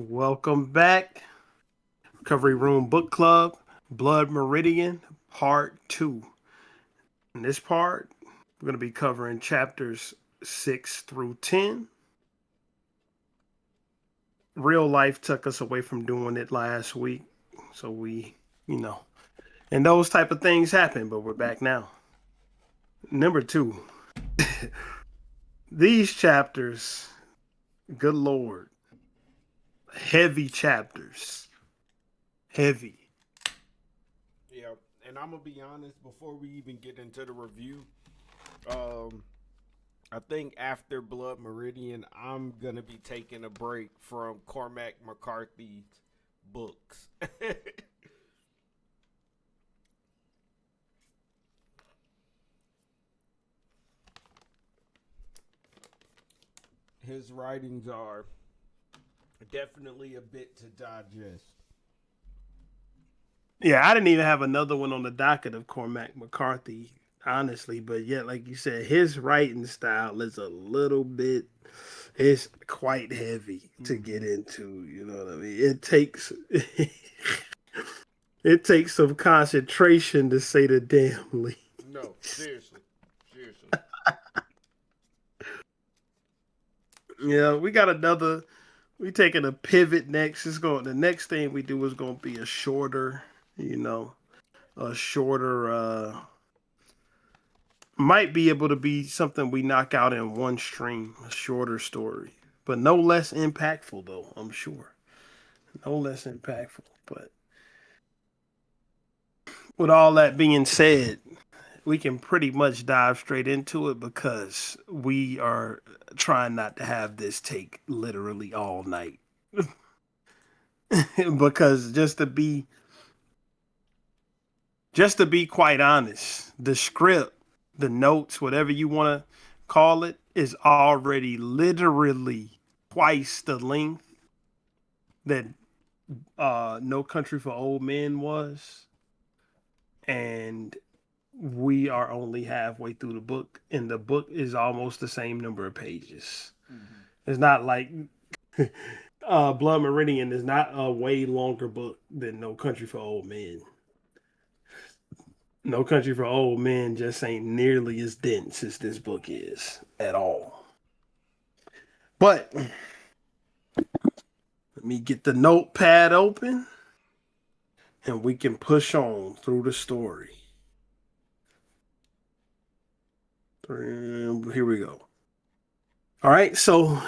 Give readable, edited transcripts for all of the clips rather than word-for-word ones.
Welcome back. Recovery Room Book Club, Blood Meridian, Part 2. In this part, we're going to be covering chapters 6 through 10. Real life took us away from doing it last week. So you know, and those type of things happen, but we're back now. Number 2. These chapters, good Lord, heavy chapters. Heavy. Yeah, and I'm gonna be honest. Before we even get into the review, um, I think after Blood Meridian, I'm gonna be taking a break from Cormac McCarthy's books. His writings are definitely a bit to digest. Yeah, I didn't even have another one on the docket of Cormac McCarthy, honestly. But yeah, like you said, his writing style is a little bit, it's quite heavy to get Mm-hmm. into. You know what I mean? It takes some concentration to say the damn No, seriously, seriously. Yeah, we got another. We taking a pivot next. It's going. The next thing we do is going to be a shorter. You know, a shorter. Might be able to be something we knock out in one stream, a shorter story, but no less impactful though. I'm sure, no less impactful. But with all that being said, we can pretty much dive straight into it because we are trying not to have this take literally all night. Because just to be quite honest, the script, the notes, whatever you want to call it, is already literally twice the length that No Country for Old Men was, and we are only halfway through the book, and the book is almost the same number of pages. Mm-hmm. It's not like Blood Meridian is not a way longer book than No Country for Old Men. No Country for Old Men just ain't nearly as dense as this book is at all. But let me get the notepad open and we can push on through the story. Here we go. All right, so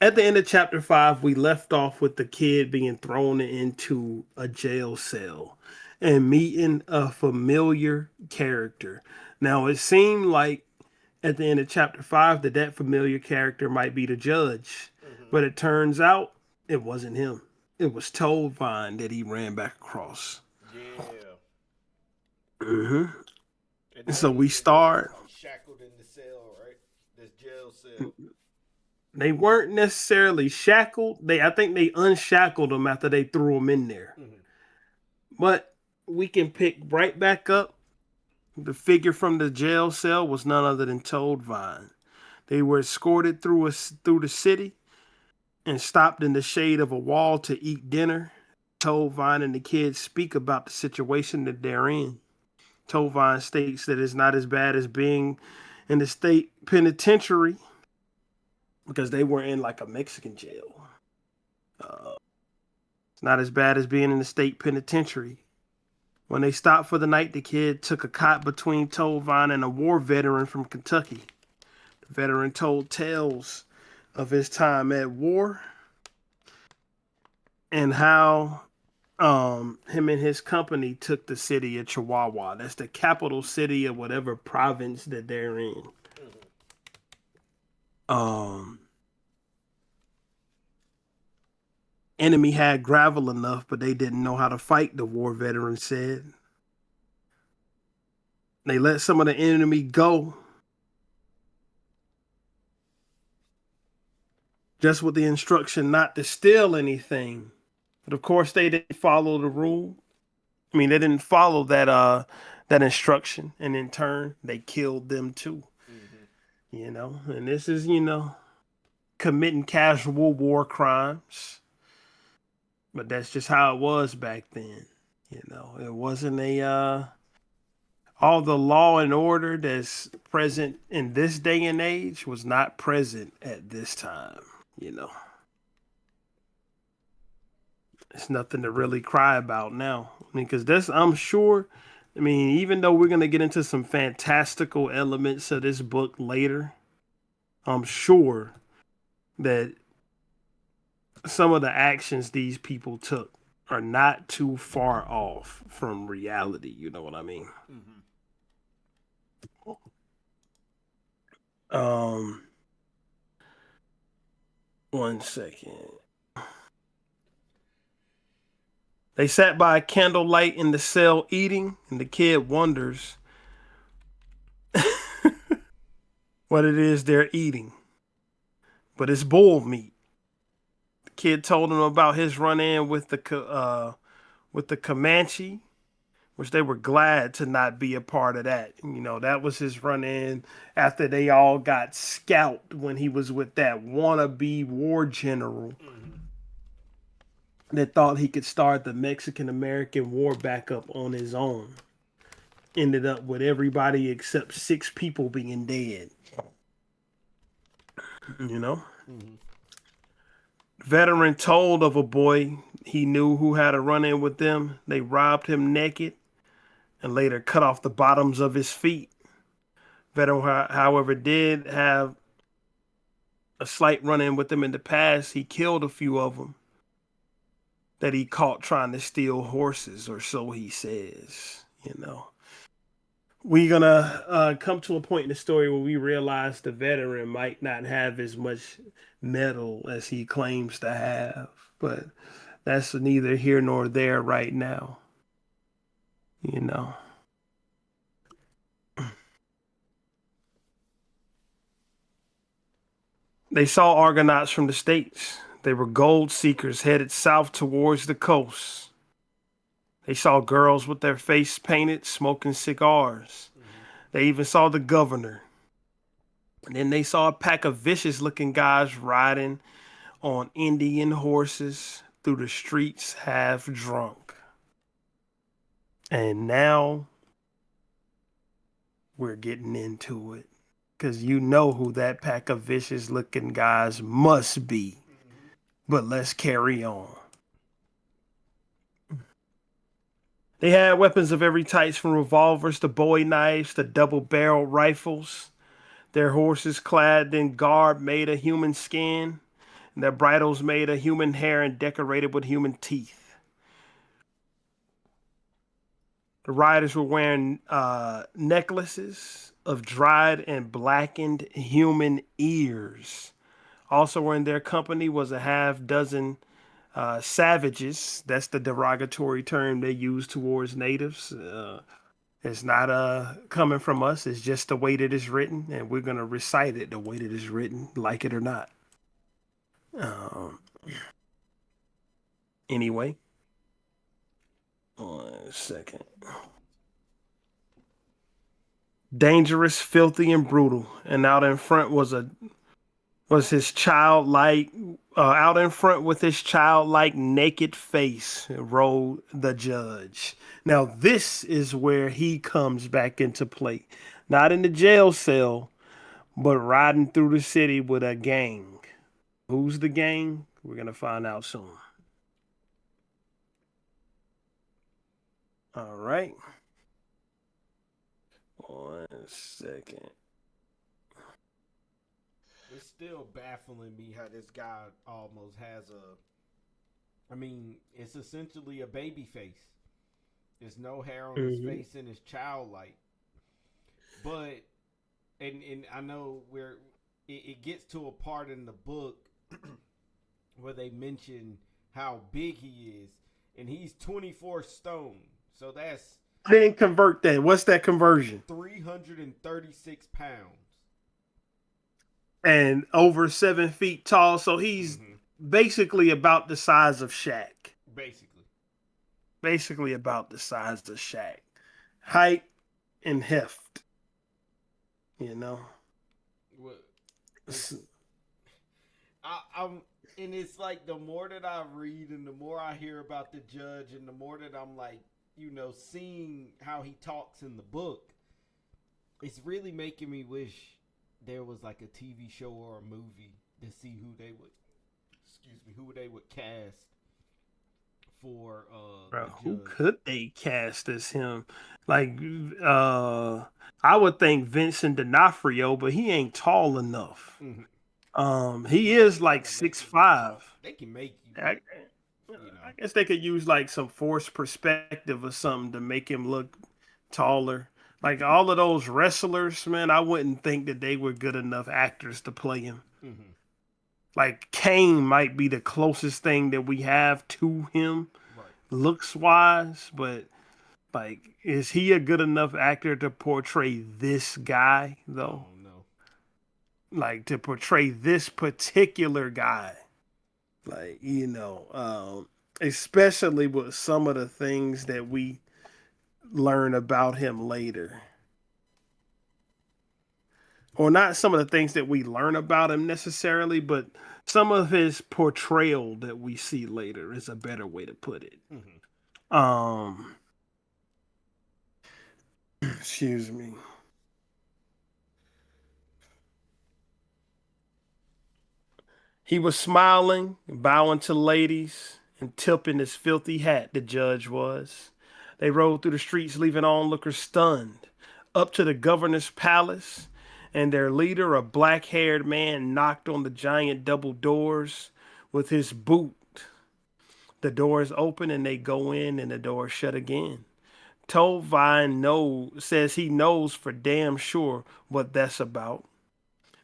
at the end of chapter 5, we left off with the kid being thrown into a jail cell and meeting a familiar character. Now, it seemed like at the end of chapter 5 that familiar character might be the judge, Mm-hmm. but it turns out it wasn't him. It was Toadvine that he ran back across. Yeah, Mm-hmm. and So we they was start. shackled in the cell, right? This jail cell. They weren't necessarily shackled. I think they unshackled them after they threw them in there. Mm-hmm. But we can pick right back up. The figure from the jail cell was none other than Toadvine. They were escorted through the city and stopped in the shade of a wall to eat dinner. Toadvine and the kids speak about the situation that they're in. Toadvine states that it's not as bad as being in the state penitentiary because they were in like a Mexican jail. It's not as bad as being in the state penitentiary. When they stopped for the night, the kid took a cot between Toadvine and a war veteran from Kentucky. The veteran told tales of his time at war and how him and his company took the city of Chihuahua. That's the capital city of whatever province that they're in. Mm-hmm. Um, Enemy had gravel enough, but they didn't know how to fight, the war veteran said. They let some of the enemy go just with the instruction not to steal anything. But of course they didn't follow the rule. I mean, they didn't follow that instruction, and in turn they killed them too. Mm-hmm. You know, and this is, committing casual war crimes. But that's just how it was back then. It wasn't all the law and order that's present in this day and age was not present at this time. You know, it's nothing to really cry about now. I mean, because I'm sure. I mean, even though we're gonna get into some fantastical elements of this book later, I'm sure that some of the actions these people took are not too far off from reality. You know what I mean? Mm-hmm. Um, one second. They sat by a candlelight in the cell eating, and the kid wonders what it is they're eating. But it's bull meat. The kid told him about his run-in with the Comanche, which they were glad to not be a part of that. That was his run-in after they all got scalped when he was with that wannabe war general that thought he could start the Mexican-American War back up on his own. Ended up with everybody except 6 people being dead. Mm-hmm. Veteran told of a boy he knew who had a run-in with them. They robbed him naked and later cut off the bottoms of his feet. Veteran, however, did have a slight run-in with them in the past. He killed a few of them that he caught trying to steal horses, or so he says. We're gonna come to a point in the story where we realize the veteran might not have as much metal as he claims to have, but that's neither here nor there right now. They saw Argonauts from the States. They were gold seekers headed south towards the coast. They saw girls with their face painted smoking cigars. Mm-hmm. They even saw the governor. And then they saw a pack of vicious looking guys riding on Indian horses through the streets half drunk. And now we're getting into it. Because you know who that pack of vicious looking guys must be. Mm-hmm. But let's carry on. They had weapons of every type, from revolvers to bowie knives to double-barreled rifles. Their horses clad in garb made of human skin, and their bridles made of human hair and decorated with human teeth. The riders were wearing necklaces of dried and blackened human ears. Also in their company was a half dozen savages. That's the derogatory term they use towards natives. It's not coming from us. It's just the way that it's written, and we're gonna recite it the way that it's written, like it or not. Um, anyway, 1 second. Dangerous, filthy, and brutal. And out in front was his childlike. Out in front with his childlike naked face rode the judge. Now this is where he comes back into play, not in the jail cell, but riding through the city with a gang. Who's the gang? We're gonna find out soon. All right. 1 second. It's still baffling me how this guy almost has I mean, it's essentially a baby face. There's no hair on his face and it's childlike. But and I know where it gets to a part in the book where they mention how big he is, and he's 24 stone. So that's I didn't convert that. What's that conversion? 336 pounds. And over 7 feet tall. So he's basically about the size of Shaq. Basically about the size of Shaq. Height and heft. Well, I'm And it's like the more that I read and the more I hear about the judge and the more that I'm like, seeing how he talks in the book, it's really making me wish there was like a TV show or a movie to see who they would cast for Bro, the who judge. could they cast as him? Like, I would think Vincent D'Onofrio, but he ain't tall enough. Mm-hmm. He They is can kind like of make six him look five. tall. They can make you, I, you know. I guess they could use like some forced perspective or something to make him look taller. Like all of those wrestlers, man, I wouldn't think that they were good enough actors to play him. Mm-hmm. Like Kane might be the closest thing that we have to him, Right. looks wise, but like, is he a good enough actor to portray this guy though? Oh no. Like to portray this particular guy, like especially with some of the things that we learn about him later, or not some of the things that we learn about him necessarily, but some of his portrayal that we see later is a better way to put it. Mm-hmm. Excuse me. He was smiling, bowing to ladies, and tipping his filthy hat, the judge was. They rode through the streets, leaving onlookers stunned, up to the governor's palace, and their leader, a black-haired man, knocked on the giant double doors with his boot. The doors open and they go in, and the doors shut again. Says he knows for damn sure what that's about.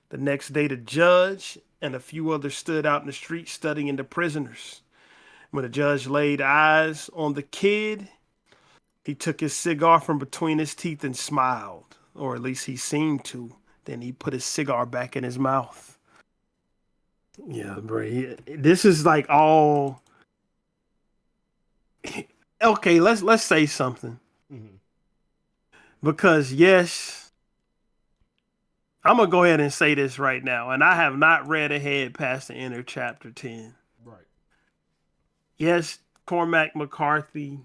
The next day, the judge and a few others stood out in the street studying the prisoners. When the judge laid eyes on the kid, he took his cigar from between his teeth and smiled, or at least he seemed to. Then he put his cigar back in his mouth. Yeah, bro. This is like all. Okay, let's say something. Mm-hmm. Because yes, I'm gonna go ahead and say this right now, and I have not read ahead past the end of chapter 10. Right. Yes, Cormac McCarthy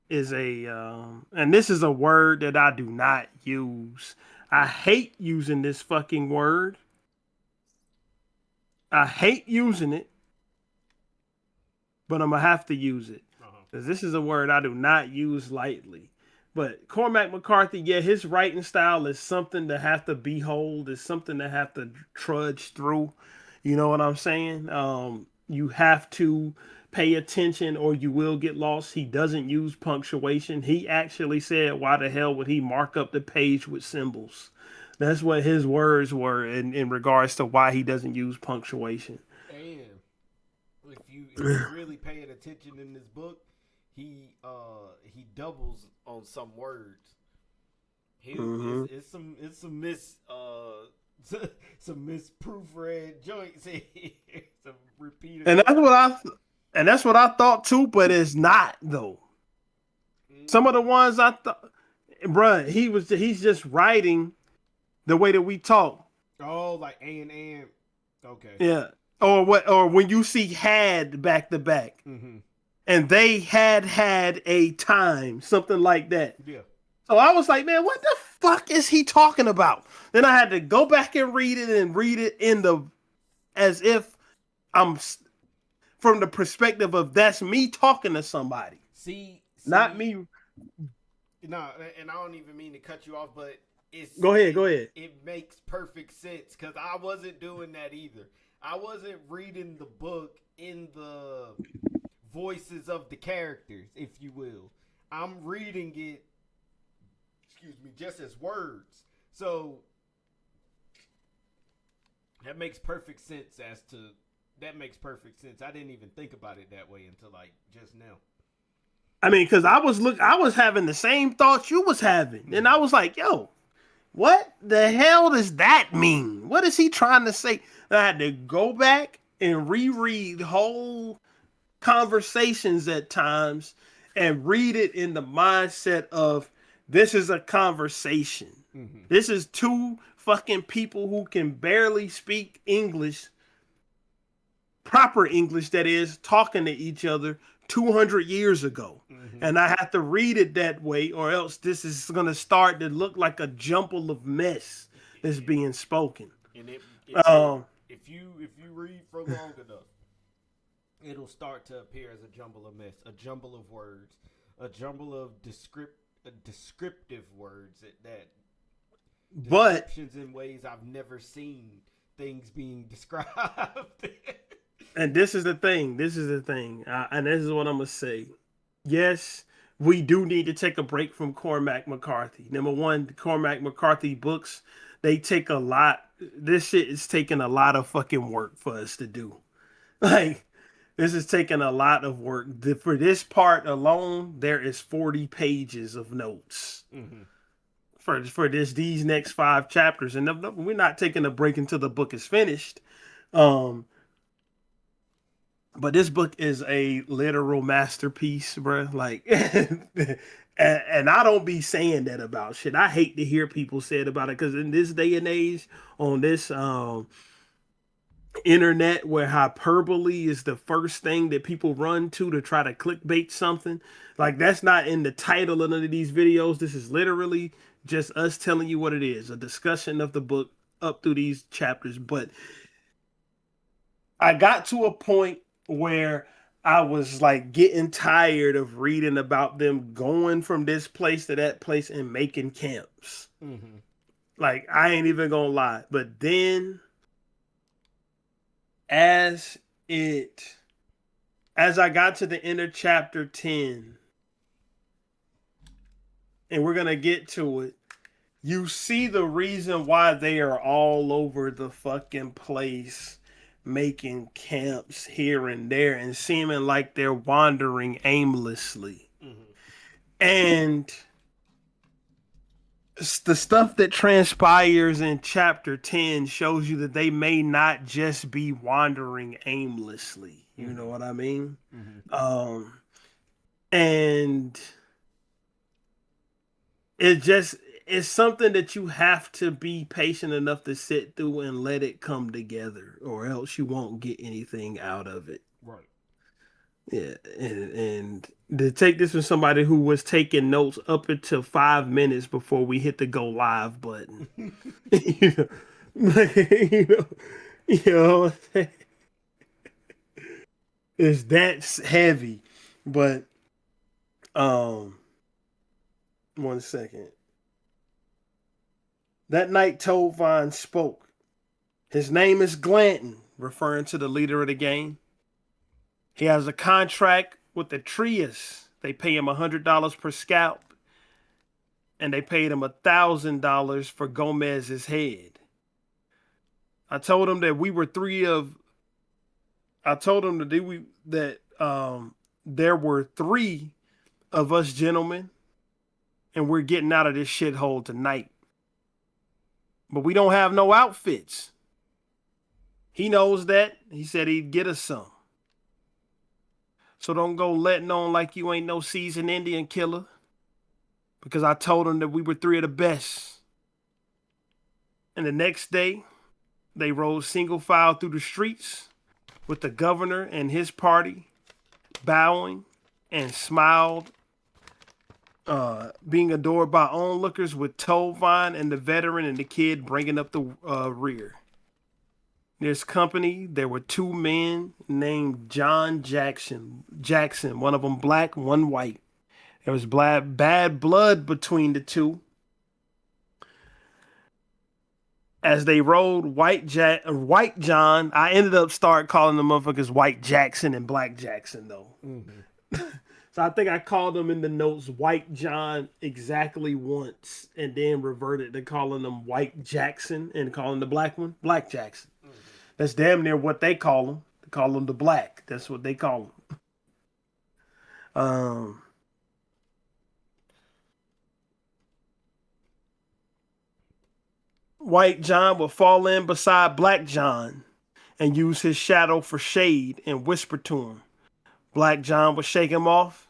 is and this is a word that I do not use. I hate using this fucking word. I hate using it, but I'm gonna have to use it because this is a word I do not use lightly. But Cormac McCarthy, yeah, his writing style is something to have to behold. It's something to have to trudge through. You know what I'm saying? You have to pay attention or you will get lost. He doesn't use punctuation. He actually said, why the hell would he mark up the page with symbols? That's what his words were in regards to why he doesn't use punctuation. And if you really paying attention in this book, he doubles on some words. It's some some misproofread joints here. Some repeated. And that's what I thought too, but it's not though. Some of the ones I thought, bruh, he's just writing the way that we talk. Oh, like and. Okay. Yeah. Or when you see had back to back. Mm-hmm. And they had a time, something like that. Yeah. So I was like, man, what the fuck is he talking about? Then I had to go back and read it as if I'm from the perspective of that's me talking to somebody. See Not me. No, and I don't even mean to cut you off, but Go ahead. It makes perfect sense because I wasn't doing that either. I wasn't reading the book in the voices of the characters, if you will. I'm reading it, just as words. So that makes perfect sense I didn't even think about it that way until like just now. I mean, because I was having the same thoughts you was having, and I was like, yo, what the hell does that mean? What is he trying to say? And I had to go back and reread whole conversations at times and read it in the mindset of this is a conversation. Mm-hmm. This is two fucking people who can barely speak English proper English, that is, talking to each other 200 years ago. Mm-hmm. And I have to read it that way, or else this is going to start to look like a jumble of mess that's being spoken. And Um, if you read for long enough, it'll start to appear as a jumble of mess, a jumble of words, a jumble of descriptive words that but descriptions in ways I've never seen things being described. and this is the thing. And this is what I'm gonna say. Yes, we do need to take a break from Cormac McCarthy. Number one, the Cormac McCarthy books, they take a lot. This shit is taking a lot of fucking work for us to do. Like, this is taking a lot of work. For this part alone, there is 40 pages of notes. Mm-hmm. For these next 5 chapters, and we're not taking a break until the book is finished. But this book is a literal masterpiece, bro. Like, and I don't be saying that about shit. I hate to hear people say it about it, because in this day and age, on this internet, where hyperbole is the first thing that people run to try to clickbait something, like, that's not in the title of none of these videos. This is literally just us telling you what it is, a discussion of the book up through these chapters. But I got to a point where I was like getting tired of reading about them going from this place to that place and making camps. Mm-hmm. Like, I ain't even gonna lie. But then as I got to the end of chapter 10, and we're gonna get to it, you see the reason why they are all over the fucking place making camps here and there and seeming like they're wandering aimlessly. Mm-hmm. And the stuff that transpires in chapter 10 shows you that they may not just be wandering aimlessly. You know what I mean? Mm-hmm. And it's something that you have to be patient enough to sit through and let it come together, or else you won't get anything out of it. Right. Yeah, and to take this from somebody who was taking notes up until 5 minutes before we hit the go live button. you know, it's that heavy. But 1 second. That night, Tovine spoke. His name is Glanton, referring to the leader of the gang. He has a contract with the Trias. They pay him $100 per scalp, and they paid him $1,000 for Gomez's head. I told him that there were 3 of us gentlemen, and we're getting out of this shithole tonight. But we don't have no outfits. He knows that. He said he'd get us some. So don't go letting on like you ain't no seasoned Indian killer. Because I told him that we were 3 of the best. And the next day, they rode single file through the streets with the governor and his party bowing and smiled, being adored by onlookers, with Tovine and the veteran and the kid bringing up the rear. There's company. There were 2 men named John Jackson, one of them black, one white. There was bad blood between the 2. As they rode White John, I ended up calling the motherfuckers White Jackson and Black Jackson, though. Mm-hmm. So I think I called them in the notes White John exactly once, and then reverted to calling them White Jackson and calling the black one Black Jackson. Mm-hmm. That's damn near what they call them. They call them the black. That's what they call them. White John would fall in beside Black John and use his shadow for shade and whisper to him. Black John would shake him off.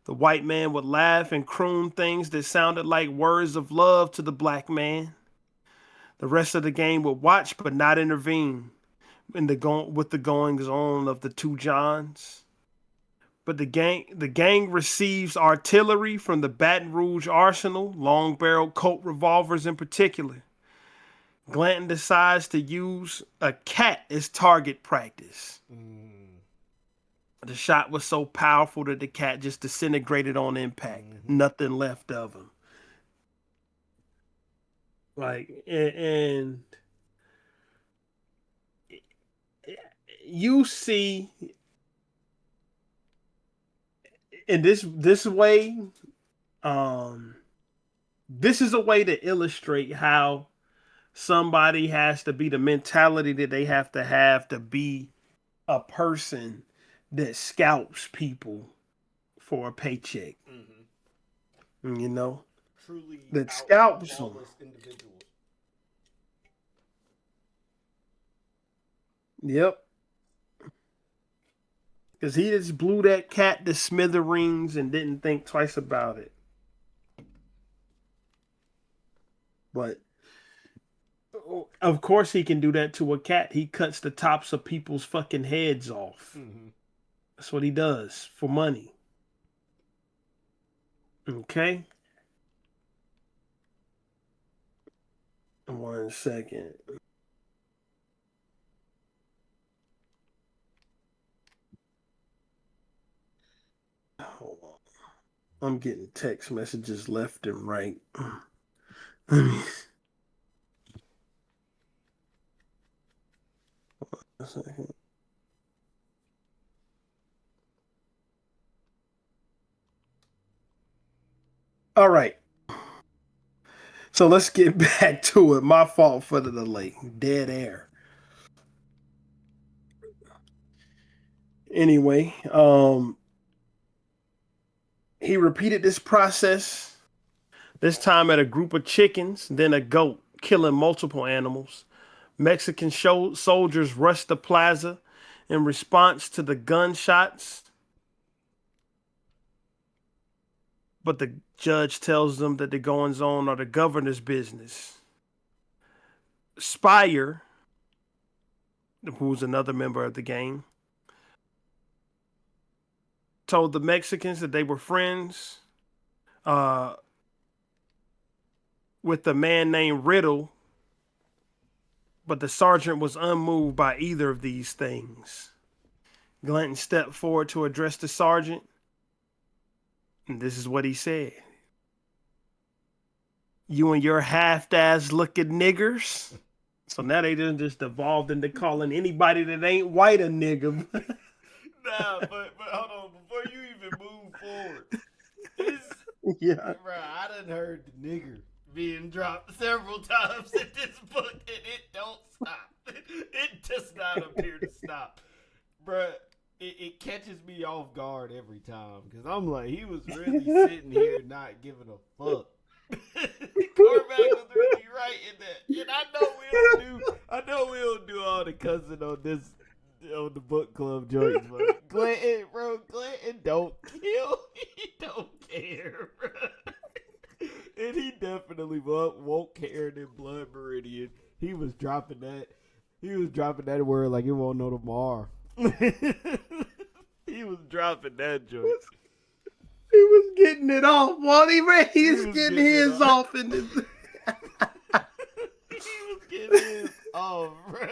The white man would laugh and croon things that sounded like words of love to the black man. The rest of the gang would watch but not intervene. with the goings on of the two Johns. But the gang receives artillery from the Baton Rouge arsenal, long-barreled Colt revolvers in particular. Glanton decides to use a cat as target practice. The shot was so powerful that the cat just disintegrated on impact. Nothing left of him. Like, and you see in this way, this is a way to illustrate how somebody has to be, the mentality that they have to be a person that scalps people for a paycheck. You know, truly that scalps them. Individuals. Yep. Because he just blew that cat to smithereens and didn't think twice about it. But of course he can do that to a cat. He cuts the tops of people's fucking heads off. That's what he does for money. Okay. 1 second. Hold on. I'm getting text messages left and right. Let me. 1 second. All right. So let's get back to it. My fault for the delay. Dead air. Anyway, he repeated this process, this time at a group of chickens, then a goat, killing multiple animals. Mexican soldiers rushed the plaza in response to the gunshots, but the judge tells them that the goings on are the governor's business. Spire, who's another member of the gang, told the Mexicans that they were friends with a man named Riddle, but the sergeant was unmoved by either of these things. Glanton stepped forward to address the sergeant, and this is what he said. You and your half-ass looking niggers. So now they done just evolved into calling anybody that ain't white a nigger. Nah, but hold on, before you even move forward, yeah, bro, I done heard the nigger being dropped several times in this book, and it don't stop. It does not appear to stop, bro. It catches me off guard every time because I'm like, he was really sitting here not giving a fuck. Cormac was really right in that, and I know we don't do all the cussing on this. On the book club joints, but Glanton don't kill. He don't care, bro. And he definitely won't care in Blood Meridian. He was dropping that word like it won't know tomorrow. He was dropping that joint. He was getting it off, wasn't he, man? He was getting his off in this. He was getting his off, bro.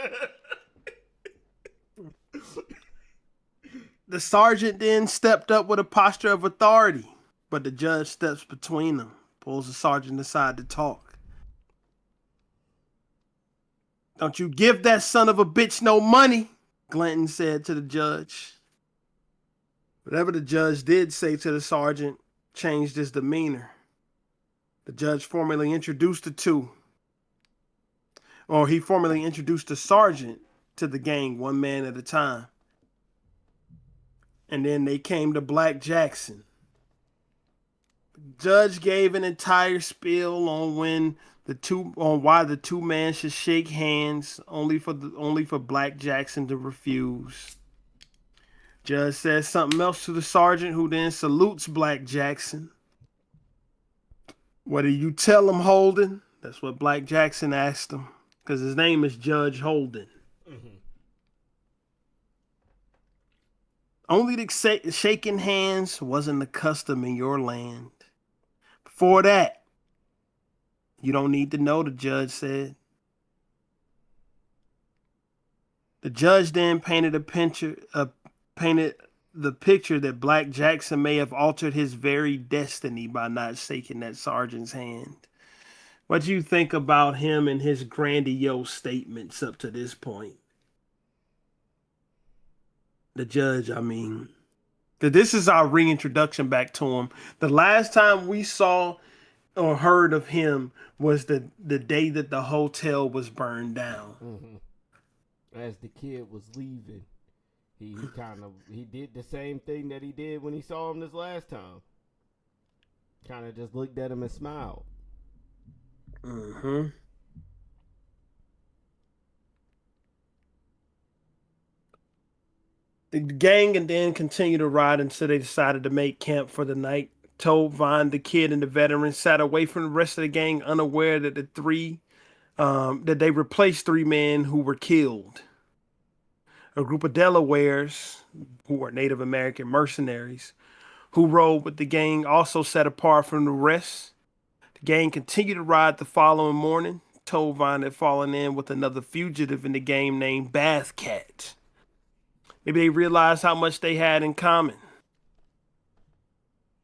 The sergeant then stepped up with a posture of authority, but the judge steps between them, pulls the sergeant aside to talk. Don't you give that son of a bitch no money, Glanton said to the judge. Whatever the judge did say to the sergeant changed his demeanor. The judge formally introduced the sergeant to the gang, one man at a time. And then they came to Black Jackson. The judge gave an entire spiel on why the two men should shake hands, only for Black Jackson to refuse. Judge says something else to the sergeant, who then salutes Black Jackson. What do you tell him, Holden? That's what Black Jackson asked him, because his name is Judge Holden. Only the shaking hands wasn't the custom in your land. Before that, you don't need to know, the judge said. The judge then painted the picture that Black Jackson may have altered his very destiny by not shaking that sergeant's hand. What do you think about him and his grandiose statements up to this point? The judge, I mean. This is our reintroduction back to him. The last time we saw or heard of him was the day that the hotel was burned down. As the kid was leaving, he did the same thing that he did when he saw him this last time. Kind of just looked at him and smiled. Mm-hmm. The gang and then continued to ride until they decided to make camp for the night. Told Vine, the kid, and the veteran sat away from the rest of the gang, unaware that that they replaced 3 men who were killed. A group of Delawares, who were Native American mercenaries, who rode with the gang, also set apart from the rest. The gang continued to ride the following morning. Told Vine had fallen in with another fugitive in the game named Bath Cat. Maybe they realized how much they had in common.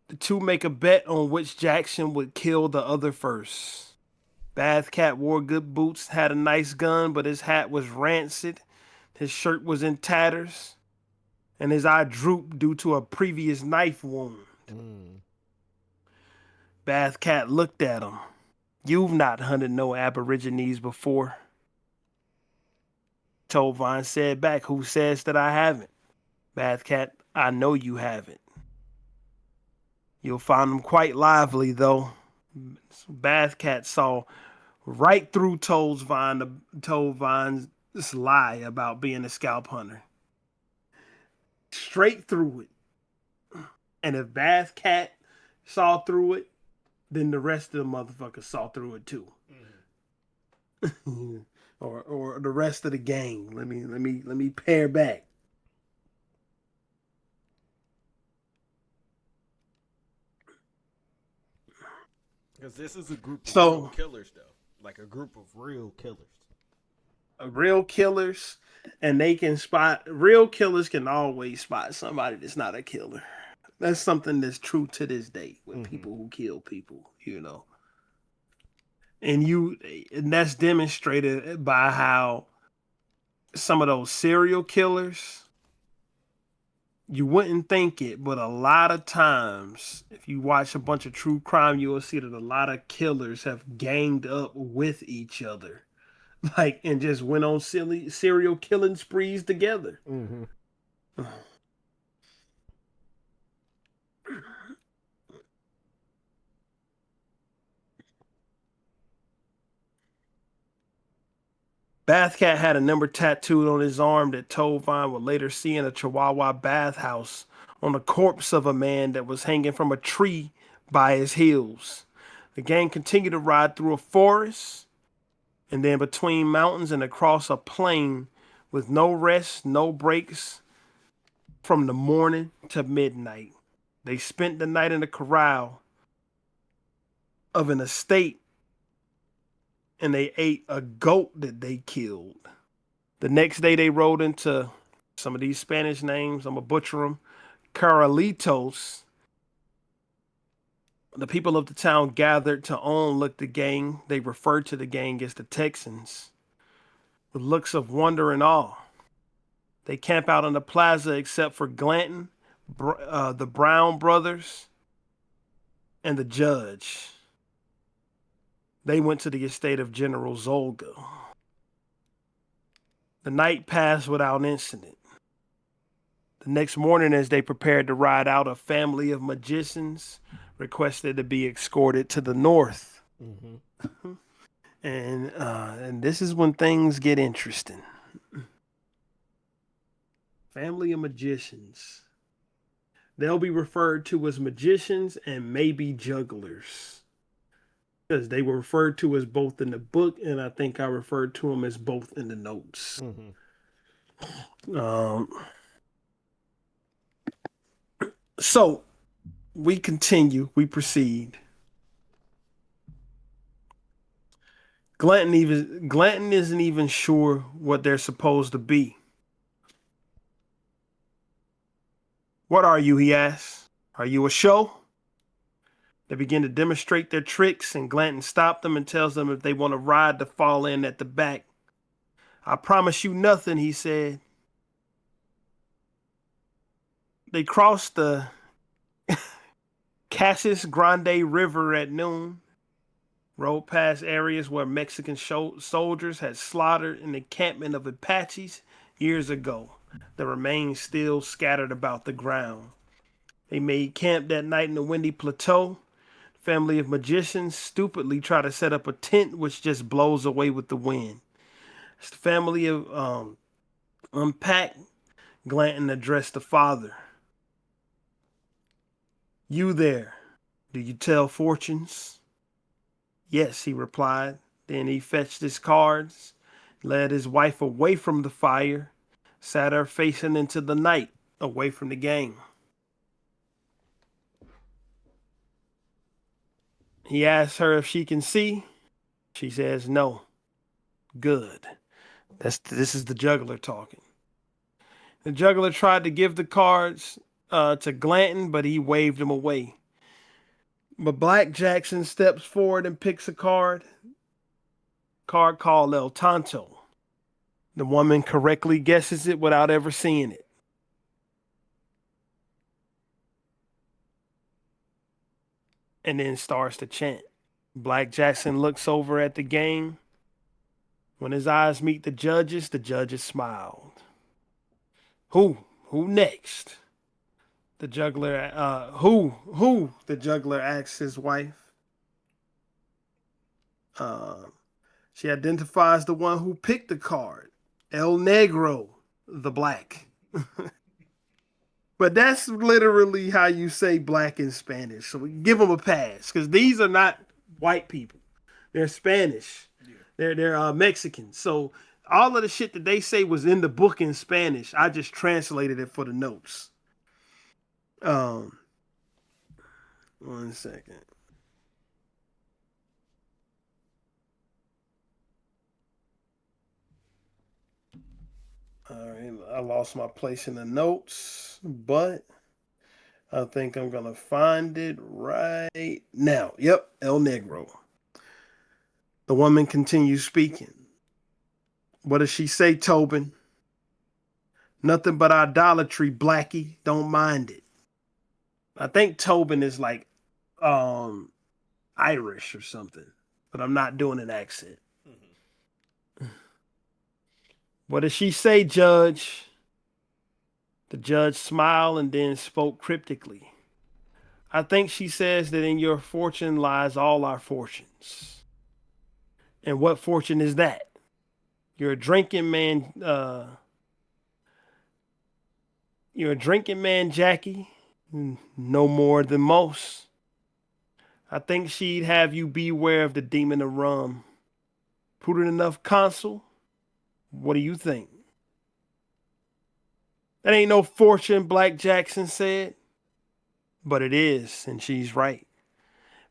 The two make a bet on which Jackson would kill the other first. Bath Cat wore good boots, had a nice gun, but his hat was rancid, his shirt was in tatters, and his eye drooped due to a previous knife wound. Bath Cat looked at him. You've not hunted no Aborigines before. Told Vine said back, who says that I haven't? Bath Cat, I know you haven't. You'll find them quite lively, though. Bath Cat saw right through Told Vine's lie about being a scalp hunter. Straight through it. And if Bath Cat saw through it, then the rest of the motherfuckers saw through it too. or the rest of the gang. Let me pare back. Because this is a group of real killers, though. Like a group of real killers. Real killers, and they can spot. Real killers can always spot somebody that's not a killer. That's something that's true to this day with people who kill people, you know. And that's demonstrated by how some of those serial killers, you wouldn't think it, but a lot of times, if you watch a bunch of true crime, you will see that a lot of killers have ganged up with each other, like, and just went on silly serial killing sprees together. Bath Cat had a number tattooed on his arm that Told Vine would later see in a Chihuahua bathhouse on the corpse of a man that was hanging from a tree by his heels. The gang continued to ride through a forest and then between mountains and across a plain with no rest, no breaks from the morning to midnight. They spent the night in the corral of an estate and they ate a goat that they killed. The next day they rode into some of these Spanish names. I'm going to butcher them. Carolitos. The people of the town gathered to onlook the gang. They referred to the gang as the Texans with looks of wonder and awe. They camp out on the plaza except for Glanton, the Brown brothers, and the judge. They went to the estate of General Zolga. The night passed without incident. The next morning, as they prepared to ride out, a family of magicians requested to be escorted to the north. And this is when things get interesting. Family of magicians. They'll be referred to as magicians and maybe jugglers. Because they were referred to as both in the book, and I think I referred to them as both in the notes. So we continue, we proceed. Glanton isn't even sure what they're supposed to be. What are you, he asks. Are you a show? They begin to demonstrate their tricks, and Glanton stops them and tells them if they want to ride to fall in at the back. I promise you nothing, he said. They crossed the Casas Grande River at noon, rode past areas where Mexican soldiers had slaughtered an encampment of Apaches years ago. The remains still scattered about the ground. They made camp that night in the windy plateau. Family of magicians stupidly try to set up a tent which just blows away with the wind. As the family of unpacked, Glanton addressed the father. You there, do you tell fortunes? Yes, he replied. Then he fetched his cards, led his wife away from the fire, sat her facing into the night, away from the gang. He asks her if she can see. She says no. Good. This is the juggler talking. The juggler tried to give the cards to Glanton, but he waved them away. But Black Jackson steps forward and picks a card. Card called El Tonto. The woman correctly guesses it without ever seeing it. And then starts to chant. Black Jackson looks over at the gang. When his eyes meet the judges smiled. Who next? The juggler, who? The juggler asks his wife. She identifies the one who picked the card. El Negro, the black. But that's literally how you say black in Spanish. So we give them a pass because these are not white people. They're Spanish. Yeah. They're Mexican. So all of the shit that they say was in the book in Spanish. I just translated it for the notes. 1 second. All right, I lost my place in the notes, but I think I'm going to find it right now. Yep, El Negro. The woman continues speaking. What does she say, Tobin? Nothing but idolatry, Blackie. Don't mind it. I think Tobin is like Irish or something, but I'm not doing an accent. What does she say, Judge? The judge smiled and then spoke cryptically. I think she says that in your fortune lies all our fortunes. And what fortune is that? You're a drinking man. You're a drinking man, Jackie. No more than most. I think she'd have you beware of the demon of rum. Prudent enough, Consul? What do you think? That ain't no fortune, Black Jackson said. But it is, and she's right.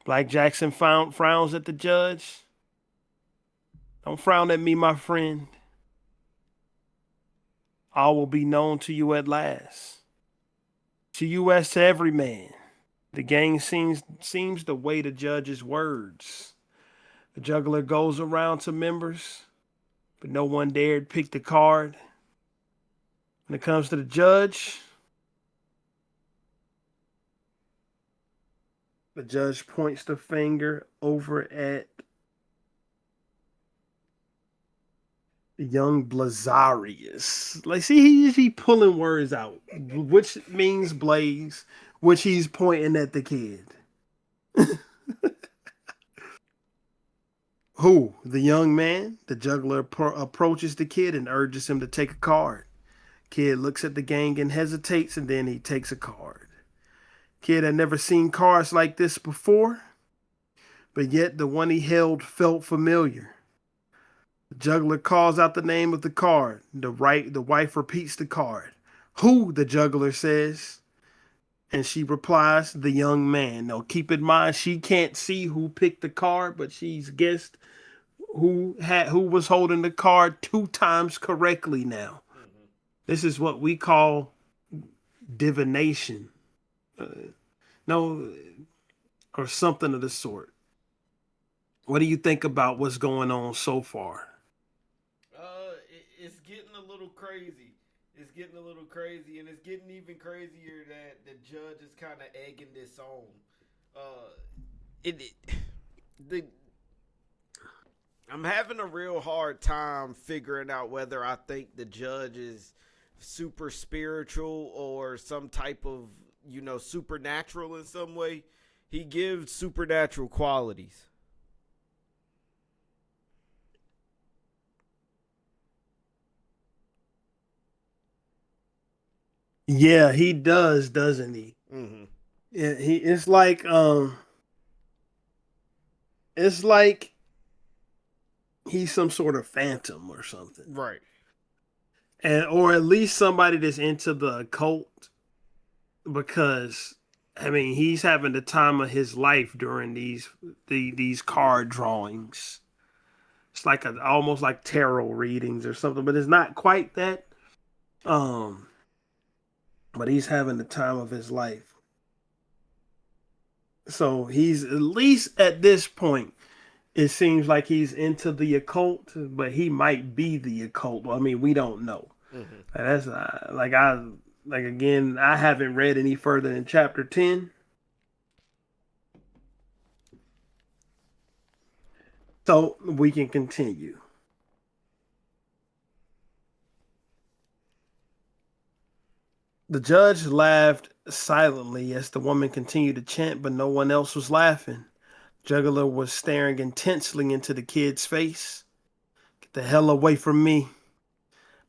Black Jackson frowns at the judge. Don't frown at me, my friend. All will be known to you at last. To you as to every man. The gang seems to weigh the judge's words. The juggler goes around to members, but no one dared pick the card. When it comes to the judge points the finger over at young Blazarius. Like, see, he pulling words out, which means Blaze, which he's pointing at the kid. Who? The young man? The juggler approaches the kid and urges him to take a card. Kid looks at the gang and hesitates, and then he takes a card. Kid had never seen cards like this before, but yet the one he held felt familiar. The juggler calls out the name of the card. The wife repeats the card. Who? The juggler says. And she replies, the young man. Now, keep in mind, she can't see who picked the card, but she's guessed who was holding the card 2 times correctly now. Mm-hmm. This is what we call divination. No, or something of the sort. What do you think about what's going on so far? It's getting a little crazy. It's getting a little crazy, and it's getting even crazier that the judge is kind of egging this on. Uh, it the I'm having a real hard time figuring out whether I think the judge is super spiritual or some type of, supernatural in some way. He gives supernatural qualities. Yeah, he does, doesn't he? Mm-hmm. Yeah, he it's like he's some sort of phantom or something. Right. And or at least somebody that's into the occult, because I mean he's having the time of his life during these card drawings. It's like almost like tarot readings or something, but it's not quite that. Um, but he's having the time of his life. So he's at least at this point. It seems like he's into the occult, but he might be the occult. I mean, we don't know. Mm-hmm. That's like again. I haven't read any further than chapter 10, so we can continue. The judge laughed silently as the woman continued to chant, but no one else was laughing. Juggler was staring intensely into the kid's face. Get the hell away from me.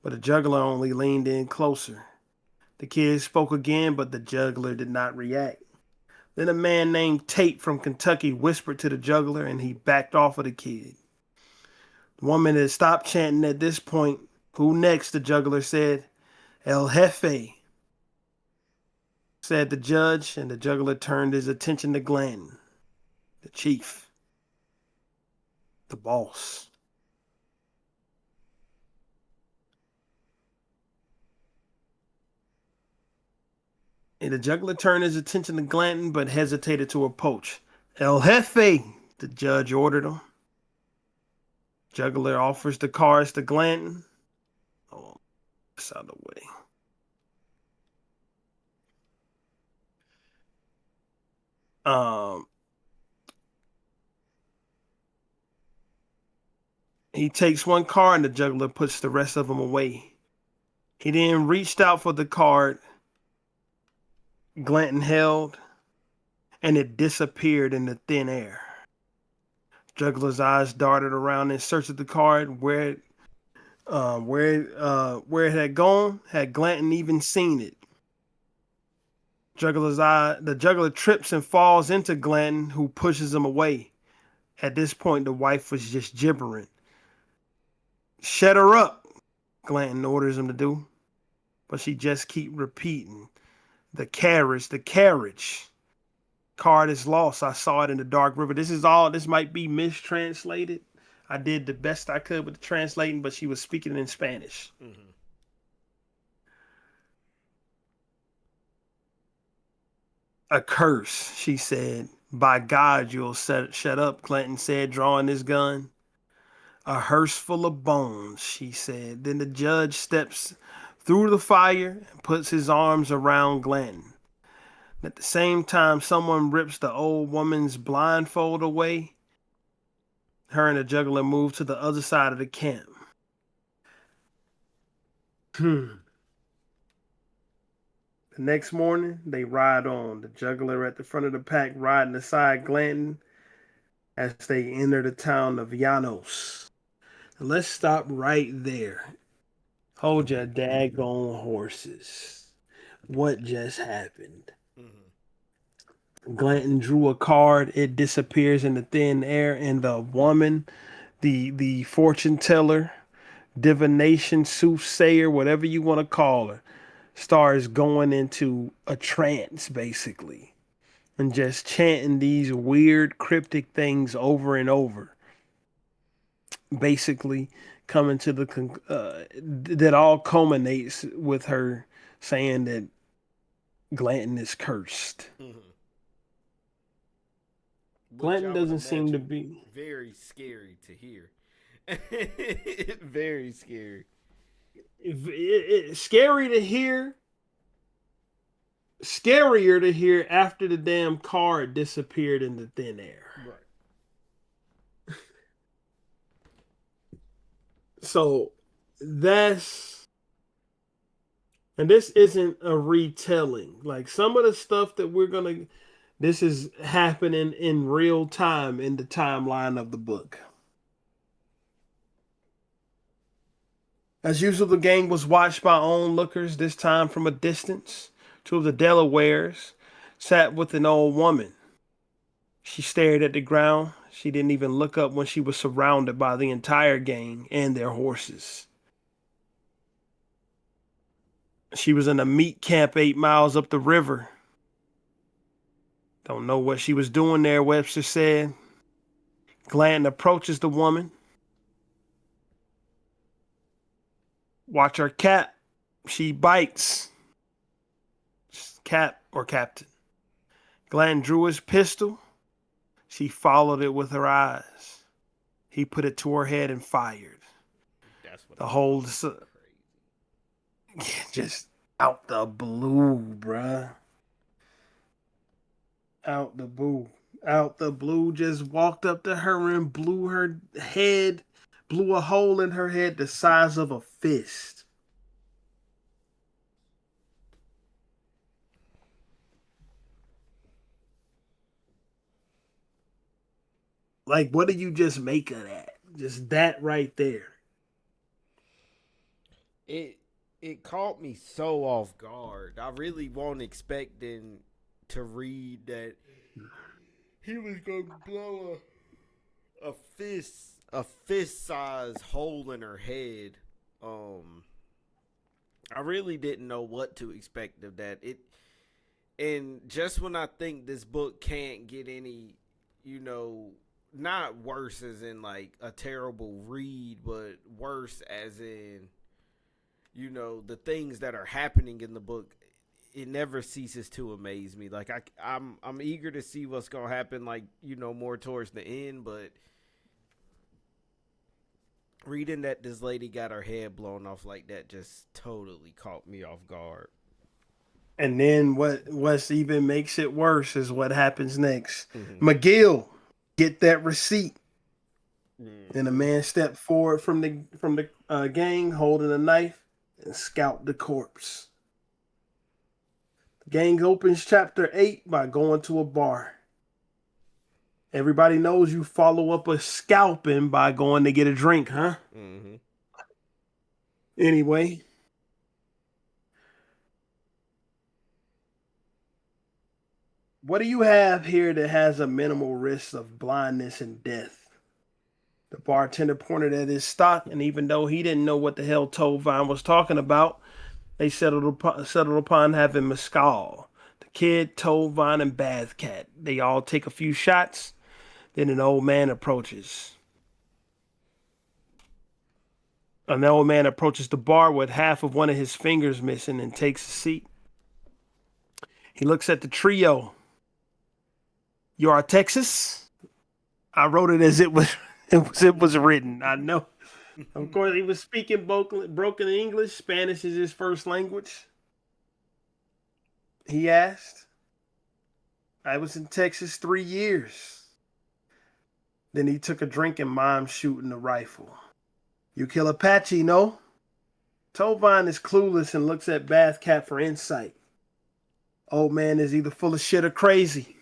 But the juggler only leaned in closer. The kid spoke again, but the juggler did not react. Then a man named Tate from Kentucky whispered to the juggler, and he backed off of the kid. The woman had stopped chanting at this point. Who next? The juggler said. El Jefe, said the judge, and the juggler turned his attention to Glanton, the chief, the boss. And the juggler turned his attention to Glanton, but hesitated to approach. El Jefe, the judge ordered him. Juggler offers the cards to Glanton. Oh, it's out of the way. He takes one card and the juggler puts the rest of them away. He then reached out for the card Glanton held, and it disappeared in the thin air. Juggler's eyes darted around in search of the card. Where it had gone, had Glanton even seen it? The juggler trips and falls into Glanton, who pushes him away. At this point, the wife was just gibbering. Shut her up, Glanton orders him to do. But she just keep repeating, the carriage, the carriage. Card is lost. I saw it in the dark river. This might be mistranslated. I did the best I could with the translating, but she was speaking in Spanish. Mm-hmm. A curse, she said. By God, you'll shut up, Clinton said, drawing his gun. A hearse full of bones, she said. Then the judge steps through the fire and puts his arms around Glanton. At the same time, someone rips the old woman's blindfold away. Her and the juggler move to the other side of the camp. The next morning, they ride on. The juggler at the front of the pack riding aside Glanton as they enter the town of Llanos. Let's stop right there. Hold your daggone horses. What just happened? Mm-hmm. Glanton drew a card. It disappears in the thin air, and the woman, the fortune teller, divination, soothsayer, whatever you want to call her, starts going into a trance, basically, and just chanting these weird, cryptic things over and over. Basically, coming to that all culminates with her saying that Glanton is cursed. Mm-hmm. Which Glanton I would doesn't seem to imagine be. very scary to hear. Very scary. Scary to hear. Scarier to hear after the damn card disappeared into thin air. Right. So that's, and this isn't a retelling. Like some of the stuff that this is happening in real time in the timeline of the book. As usual, the gang was watched by onlookers, this time from a distance. Two of the Delawares sat with an old woman. She stared at the ground. She didn't even look up when she was surrounded by the entire gang and their horses. She was in a meat camp 8 miles up the river. Don't know what she was doing there, Webster said. Glanton approaches the woman. Watch her cap. She bites. Cap or captain. Glanton drew his pistol. She followed it with her eyes. He put it to her head and fired. That's what The I whole crazy. just out the blue, bruh. Out the blue. Out the blue, just walked up to her and blew her head, blew a hole in her head the size of a fist. Like, what do you just make of that? Just that right there. It caught me so off guard. I really wasn't expecting to read that he was gonna blow a fist size hole in her head. I really didn't know what to expect of that. And just when I think this book can't get any, not worse as in like a terrible read, but worse as in, the things that are happening in the book, it never ceases to amaze me. Like I'm eager to see what's gonna happen, like, more towards the end, but reading that this lady got her head blown off like that just totally caught me off guard. And then what's even makes it worse is what happens next. Mm-hmm. McGill, get that receipt. Mm-hmm. And a man stepped forward from the gang holding a knife and scalped the corpse. The gang opens chapter 8 by going to a bar. Everybody knows you follow up a scalping by going to get a drink, huh? Mm-hmm. Anyway. What do you have here that has a minimal risk of blindness and death? The bartender pointed at his stock, and even though he didn't know what the hell Tovine was talking about, they settled upon having mescal. The kid, Tovine, and Bathcat. They all take a few shots. Then an old man approaches. An old man approaches the bar with half of one of his fingers missing and takes a seat. He looks at the trio. You are Texas? I wrote it as it was written. I know. Of course, he was speaking broken English. Spanish is his first language. He asked. I was in Texas 3 years. Then he took a drink and mime shooting the rifle. You kill Apache, no? Tovine is clueless and looks at Bathcat for insight. Old man is either full of shit or crazy.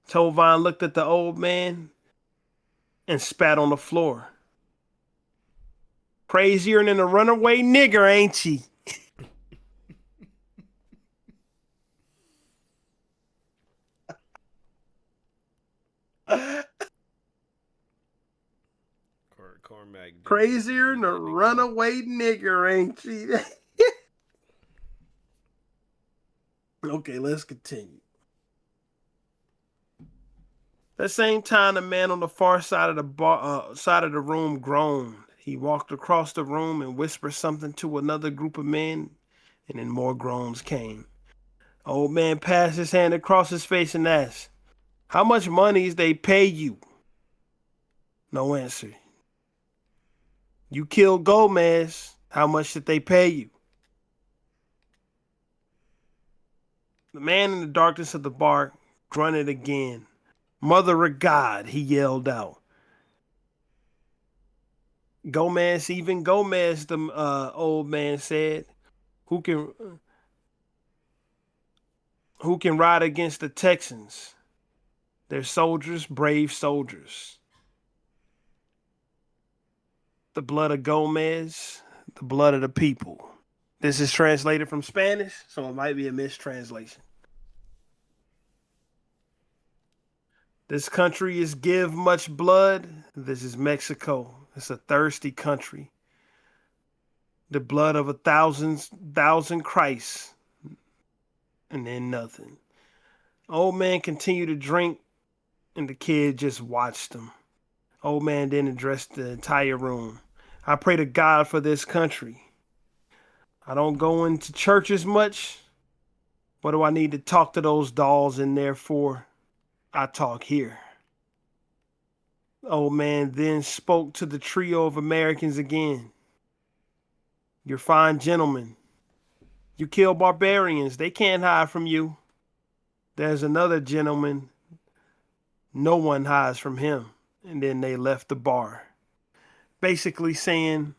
Tovine looked at the old man and spat on the floor. Crazier than a runaway nigger, ain't she? Cormac Crazier than a runaway nigger, ain't she? Okay, let's continue. That same time, the man on the far side of the room groaned. He walked across the room and whispered something to another group of men, and then more groans came. Old man passed his hand across his face and asked, "How much money they pay you?" No answer. "You killed Gomez. How much did they pay you?" The man in the darkness of the bar grunted again. "Mother of God," he yelled out. Even Gomez, the old man said, who can ride against the Texans? They're soldiers, brave soldiers. The blood of Gomez, the blood of the people. This is translated from Spanish, so it might be a mistranslation. This country is give much blood. This is Mexico. It's a thirsty country. The blood of 1,000 Christs, and then nothing. Old man continued to drink, and the kid just watched him. Old man then addressed the entire room. "I pray to God for this country. I don't go into churches much. What do I need to talk to those dolls in there for? I talk here." Old man then spoke to the trio of Americans again. "You're fine gentlemen. You kill barbarians. They can't hide from you. There's another gentleman. No one hides from him." And then they left the bar. Basically saying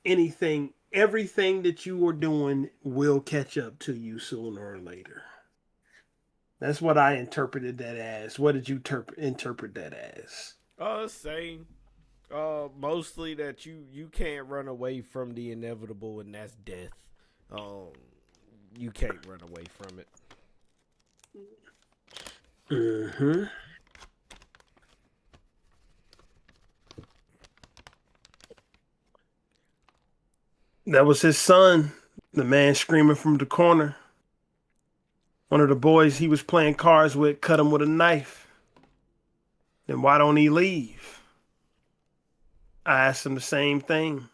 everything that you are doing will catch up to you sooner or later. That's what I interpreted that as. What did you interpret that as? Same. Mostly that you can't run away from the inevitable, and that's death. You can't run away from it. Mm-hmm. That was his son, the man screaming from the corner. One of the boys he was playing cards with cut him with a knife. Then why don't he leave? I asked him the same thing.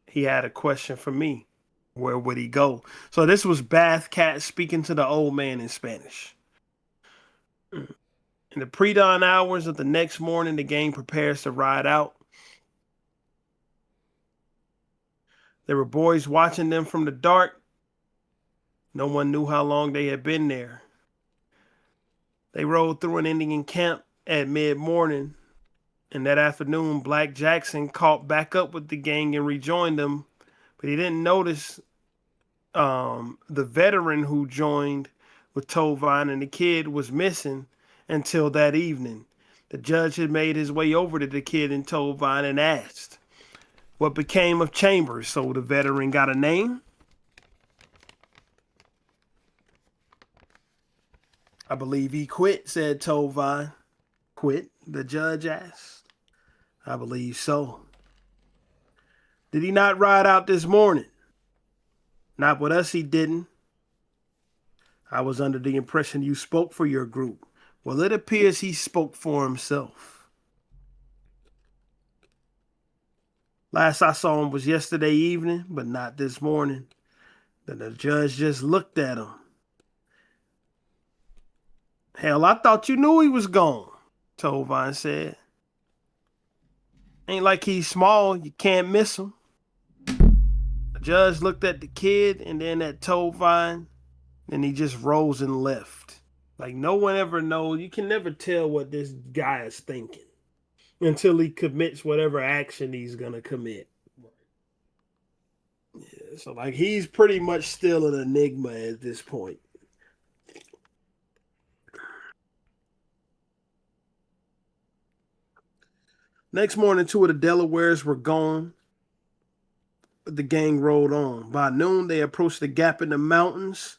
He had a question for me. Where would he go? So this was Bath Cat speaking to the old man in Spanish. In the pre-dawn hours of the next morning, the gang prepares to ride out. There were boys watching them from the dark. No one knew how long they had been there. They rode through an Indian camp at mid-morning, and that afternoon, Black Jackson caught back up with the gang and rejoined them, but he didn't notice the veteran who joined with Tovine and the kid was missing until that evening. The judge had made his way over to the kid and Tovine and asked, "What became of Chambers?" So the veteran got a name. "I believe he quit," said Tovine. "Quit?" the judge asked. "I believe so." "Did he not ride out this morning?" "Not with us, he didn't." "I was under the impression you spoke for your group." "Well, it appears he spoke for himself. Last I saw him was yesterday evening, but not this morning." Then the judge just looked at him. "Hell, I thought you knew he was gone," Tovine said. "Ain't like he's small, you can't miss him." The judge looked at the kid and then at Tovine, and he just rose and left. Like, no one ever knows. You can never tell what this guy is thinking until he commits whatever action he's gonna commit. Yeah, so like he's pretty much still an enigma at this point. Next morning, two of the Delawares were gone, but the gang rode on. By noon, they approached the gap in the mountains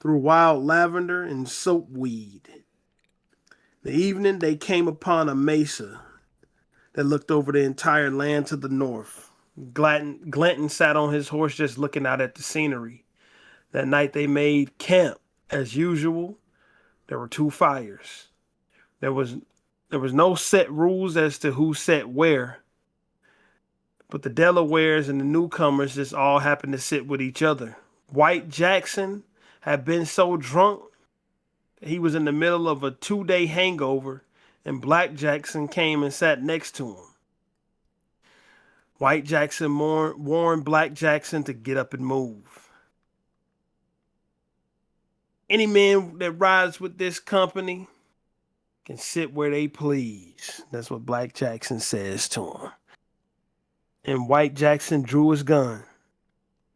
through wild lavender and soapweed. In the evening, they came upon a mesa that looked over the entire land to the north. Glanton sat on his horse just looking out at the scenery. That night they made camp. As usual, there were 2 fires. There was no set rules as to who sat where, but the Delawares and the newcomers just all happened to sit with each other. White Jackson had been so drunk that he was in the middle of a 2-day hangover, and Black Jackson came and sat next to him. White Jackson warned Black Jackson to get up and move. Any man that rides with this company can sit where they please. That's what Black Jackson says to him. And White Jackson drew his gun.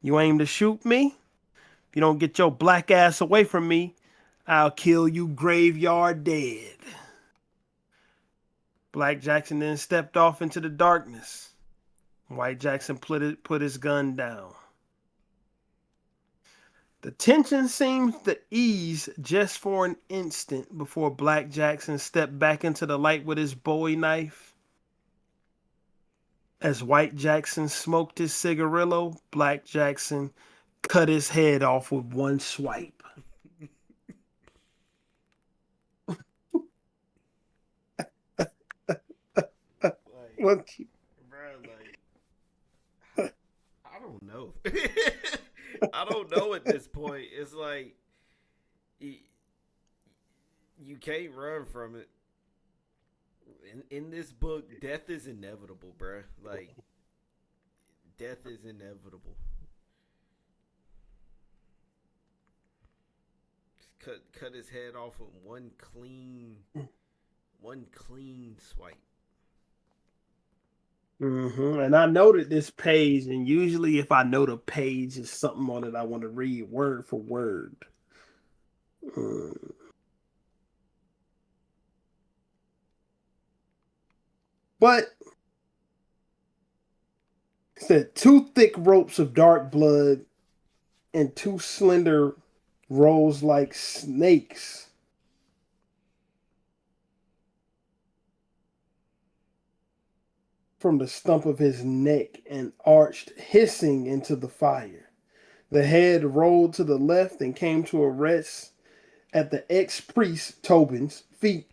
You aim to shoot me? If you don't get your black ass away from me, I'll kill you graveyard dead. Black Jackson then stepped off into the darkness. White Jackson put his gun down. The tension seemed to ease just for an instant before Black Jackson stepped back into the light with his Bowie knife. As White Jackson smoked his cigarillo, Black Jackson cut his head off with one swipe. Like, bro, like, I don't know. I don't know at this point. It's like you can't run from it. In this book, death is inevitable, bro. Like, death is inevitable. Just cut his head off with one clean swipe. And I noted this page, and usually if I note a page, it's something on it I want to read word for word. But it said 2 thick ropes of dark blood and 2 slender rose like snakes from the stump of his neck and arched hissing into the fire. The head rolled to the left and came to a rest at the ex-priest Tobin's feet,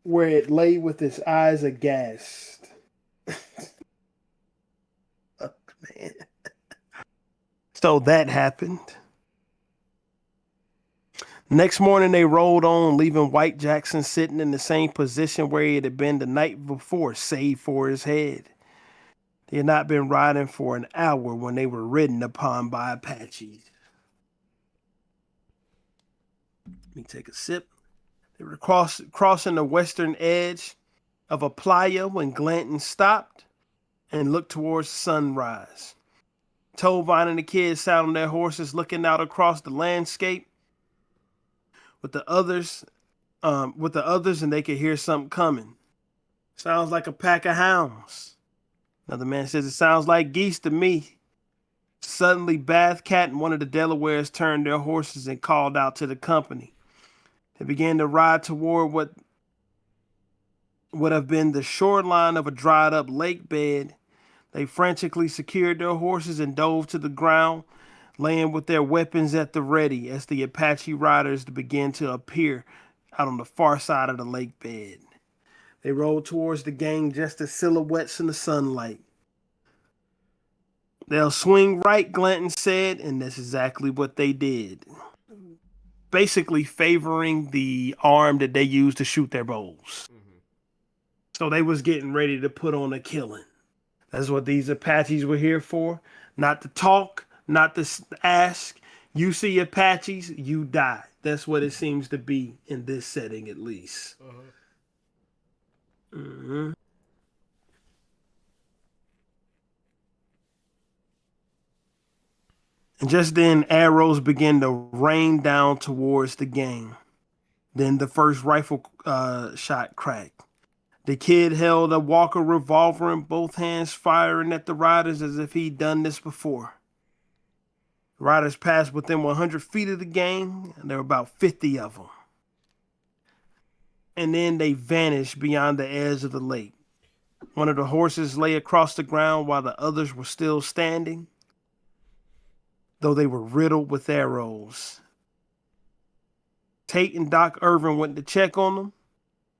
where it lay with its eyes aghast. Oh, man. So that happened. Next morning, they rolled on, leaving White Jackson sitting in the same position where he had been the night before, save for his head. They had not been riding for an hour when they were ridden upon by Apaches. Let me take a sip. They were crossing the western edge of a playa when Glanton stopped and looked towards sunrise. Tovine and the kids sat on their horses looking out across the landscape with the others, and they could hear something coming. Sounds like a pack of hounds. Another man says, it sounds like geese to me. Suddenly, Bathcat and one of the Delawares turned their horses and called out to the company. They began to ride toward what would have been the shoreline of a dried up lake bed. They frantically secured their horses and dove to the ground, laying with their weapons at the ready as the Apache riders began to appear out on the far side of the lake bed. They rode towards the gang just as silhouettes in the sunlight. They'll swing right, Glanton said, and that's exactly what they did. Basically favoring the arm that they used to shoot their bows. So they was getting ready to put on a killing. That's what these Apaches were here for. Not to talk, not to ask. You see Apaches, you die. That's what it seems to be in this setting, at least. And just then, arrows began to rain down towards the gang. Then the first rifle shot cracked. The kid held a Walker revolver in both hands, firing at the riders as if he'd done this before. The riders passed within 100 feet of the gang, and there were about 50 of them. And then they vanished beyond the edge of the lake. One of the horses lay across the ground while the others were still standing. though they were riddled with arrows. Tate and Doc Irvin went to check on them.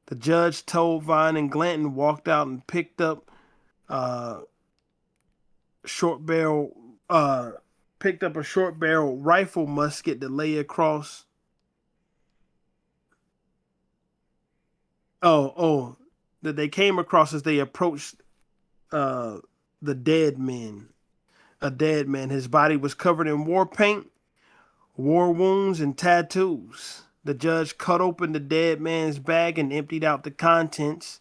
The judge told Vine and Glanton walked out and uh, short barrel picked up a short barrel rifle musket to lay across. That they came across as they approached the dead man. A dead man. His body was covered in war paint, war wounds, and tattoos. The judge cut open the dead man's bag and emptied out the contents.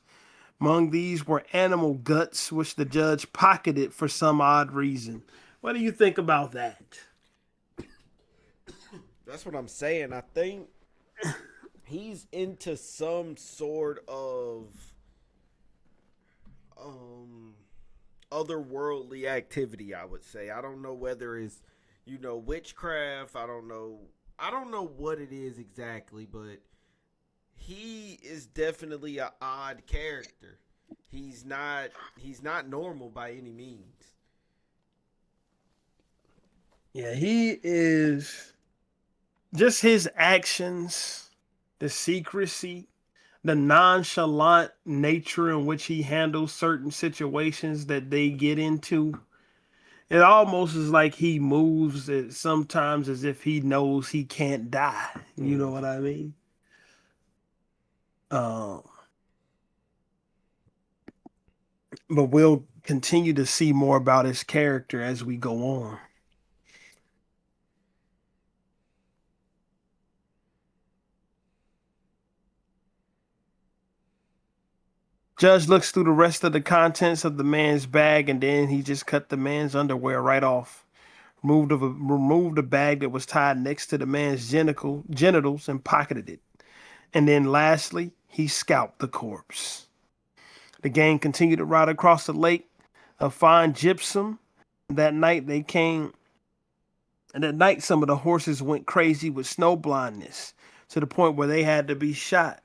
Among these were animal guts, which the judge pocketed for some odd reason. What do you think about that? That's what I'm saying. I think he's into some sort of otherworldly activity, I would say. I don't know whether it's, witchcraft. I don't know what it is exactly, but he is definitely an odd character. He's not normal by any means. Yeah, he is. Just his actions, the secrecy, the nonchalant nature in which he handles certain situations that they get into. It almost is like he moves it sometimes as if he knows he can't die. You know what I mean? But we'll continue to see more about his character as we go on. Judge looks through the rest of the contents of the man's bag, and then he just cut the man's underwear right off. Removed the bag that was tied next to the man's genitals and pocketed it. And then lastly, he scalped the corpse. The gang continued to ride across the lake of fine gypsum. That night some of the horses went crazy with snow blindness to the point where they had to be shot.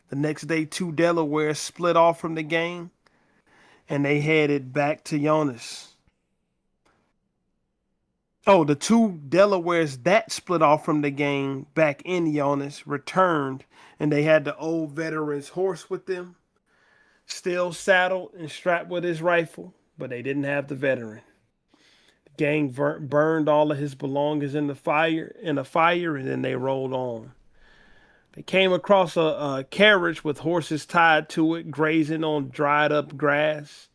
The next day, 2 Delawares split off from the gang, and they headed back to Jonas. Oh, the 2 Delawares that split off from the gang back in Jonas returned, and they had the old veteran's horse with them, still saddled and strapped with his rifle, but they didn't have the veteran. The gang burned all of his belongings in a fire, and then they rolled on. They came across a carriage with horses tied to it, grazing on dried up grass.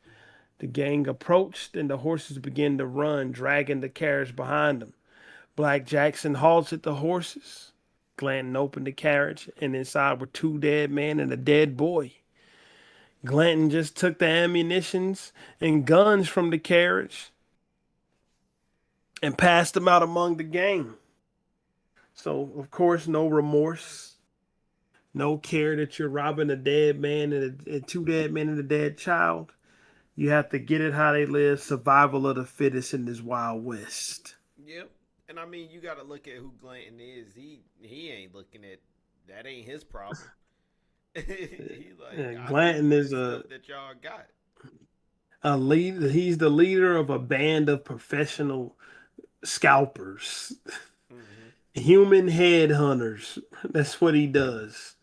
The gang approached, and the horses began to run, dragging the carriage behind them. Black Jackson halted the horses. Glanton opened the carriage, and inside were 2 dead men and a dead boy. Glanton just took the ammunitions and guns from the carriage and passed them out among the gang. So, of course, no remorse. No care that you're robbing a dead man and 2 dead men and a dead child. You have to get it how they live. Survival of the fittest in this Wild West. Yep. And I mean, you got to look at who Glanton is. He ain't looking at that. Ain't his problem. Glanton is that y'all got a leader. He's the leader of a band of professional scalpers, human headhunters. That's what he does.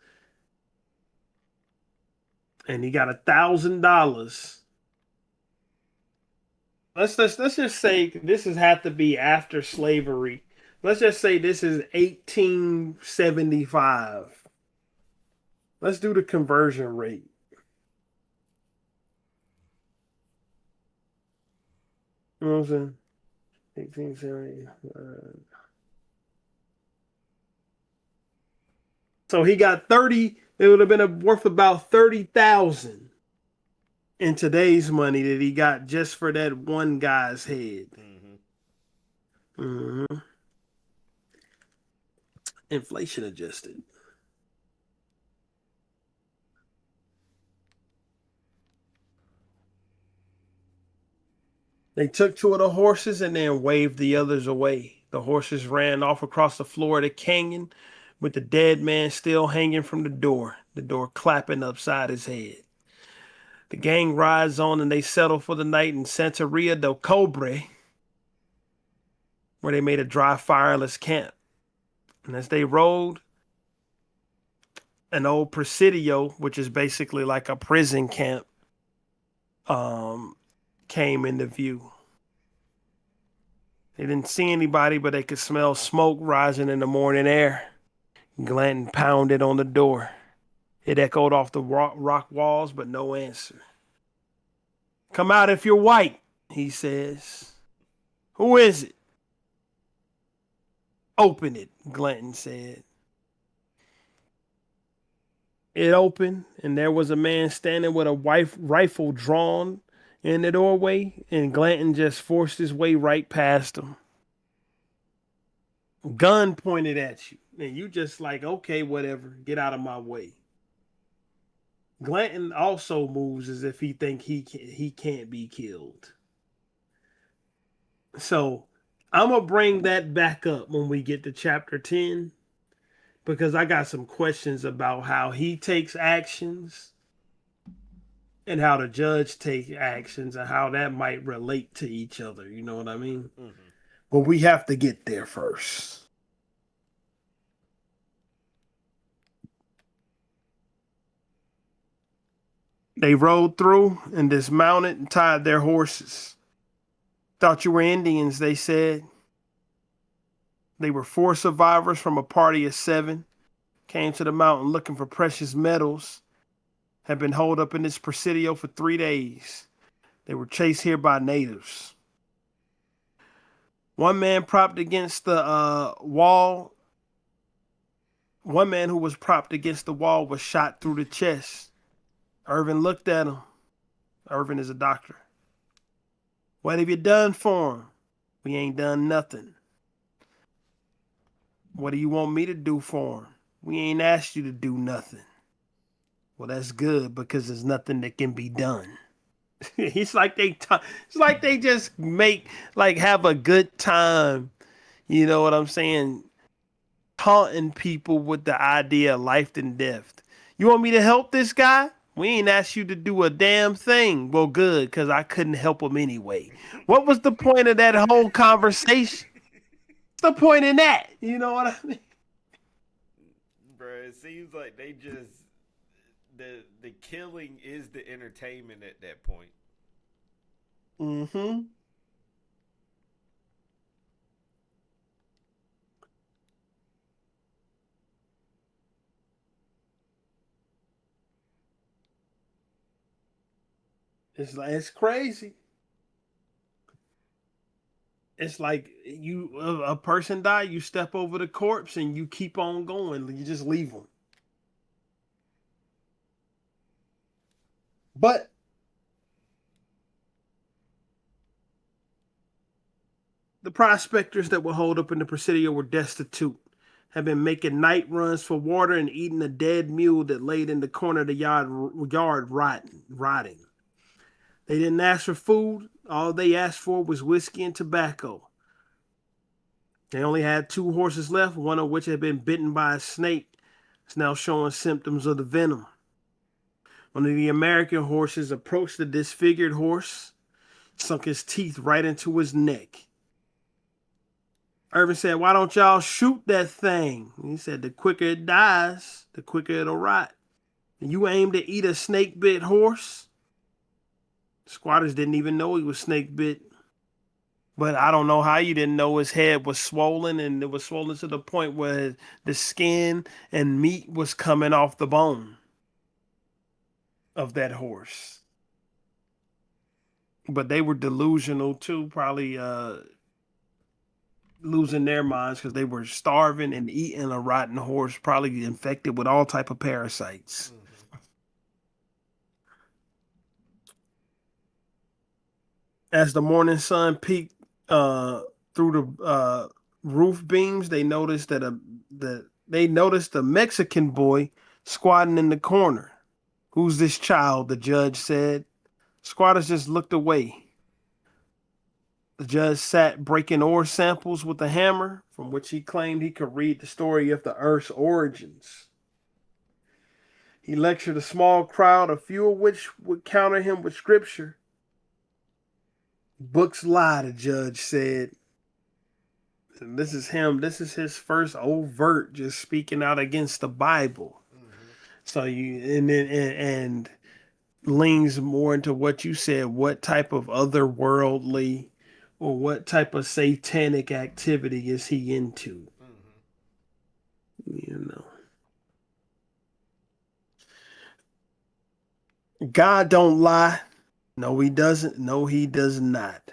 And he got $1,000. Let's just say this has had to be after slavery. Let's just say this is 1875. Let's do the conversion rate. You know what I'm saying? 1870. So he got 30. It would have been worth about 30,000 in today's money that he got just for that one guy's head. Inflation adjusted. They took 2 of the horses and then waved the others away. The horses ran off across the floor of the canyon with the dead man still hanging from the door clapping upside his head. The gang rides on and they settle for the night in Santeria del Cobre, where they made a dry, fireless camp. And as they rode, an old presidio, which is basically like a prison camp, came into view. They didn't see anybody, but they could smell smoke rising in the morning air. Glanton pounded on the door. It echoed off the rock walls, but no answer. "Come out if you're white," he says. "Who is it?" "Open it," Glanton said. It opened, and there was a man standing with a rifle drawn in the doorway, and Glanton just forced his way right past him. Gun pointed at you, and you just like, okay, whatever, get out of my way. Glanton also moves as if he think he can't be killed. So I'm gonna bring that back up when we get to chapter 10, because I got some questions about how he takes actions and how the judge takes actions and how that might relate to each other. You know what I mean? Mm-hmm. But we have to get there first. They rode through and dismounted and tied their horses. "Thought you were Indians," they said. They were 4 survivors from a party of 7. Came to the mountain looking for precious metals. Had been holed up in this presidio for 3 days. They were chased here by natives. One man propped against the wall. One man who was propped against the wall was shot through the chest. Irvin looked at him. Irvin is a doctor. "What have you done for him?" "We ain't done nothing." "What do you want me to do for him?" "We ain't asked you to do nothing." "Well, that's good, because there's nothing that can be done." It's like they just have a good time. You know what I'm saying? Taunting people with the idea of life and death. "You want me to help this guy?" "We ain't asked you to do a damn thing." "Well, good, because I couldn't help him anyway." What was the point of that whole conversation? What's the point in that? You know what I mean? Bro, it seems like they just the killing is the entertainment at that point. Mm-hmm. It's crazy. It's like a person died, you step over the corpse and you keep on going. You just leave them. But the prospectors that were holed up in the Presidio were destitute, had been making night runs for water and eating a dead mule that laid in the corner of the yard rotting. They didn't ask for food. All they asked for was whiskey and tobacco. They only had 2 horses left, one of which had been bitten by a snake. It's now showing symptoms of the venom. One of the American horses approached the disfigured horse, sunk his teeth right into his neck. Irvin said, "Why don't y'all shoot that thing?" And he said, "The quicker it dies, the quicker it'll rot. And you aim to eat a snake-bit horse?" Squatters didn't even know he was snake-bit. But I don't know how you didn't know his head was swollen, and it was swollen to the point where the skin and meat was coming off the bone of that horse. But they were delusional too, probably losing their minds because they were starving and eating a rotten horse, probably infected with all type of parasites. Mm-hmm. As the morning sun peeked through the roof beams, they noticed that a Mexican boy squatting in the corner. "Who's this child?" the judge said. Squatters just looked away. The judge sat breaking ore samples with a hammer, from which he claimed he could read the story of the Earth's origins. He lectured a small crowd, a few of which would counter him with scripture. "Books lie," the judge said. And this is him. This is his first overt just speaking out against the Bible. Mm-hmm. So you and leans more into what you said. What type of otherworldly or what type of satanic activity is he into? Mm-hmm. You know, God don't lie. No, he doesn't. No, he does not.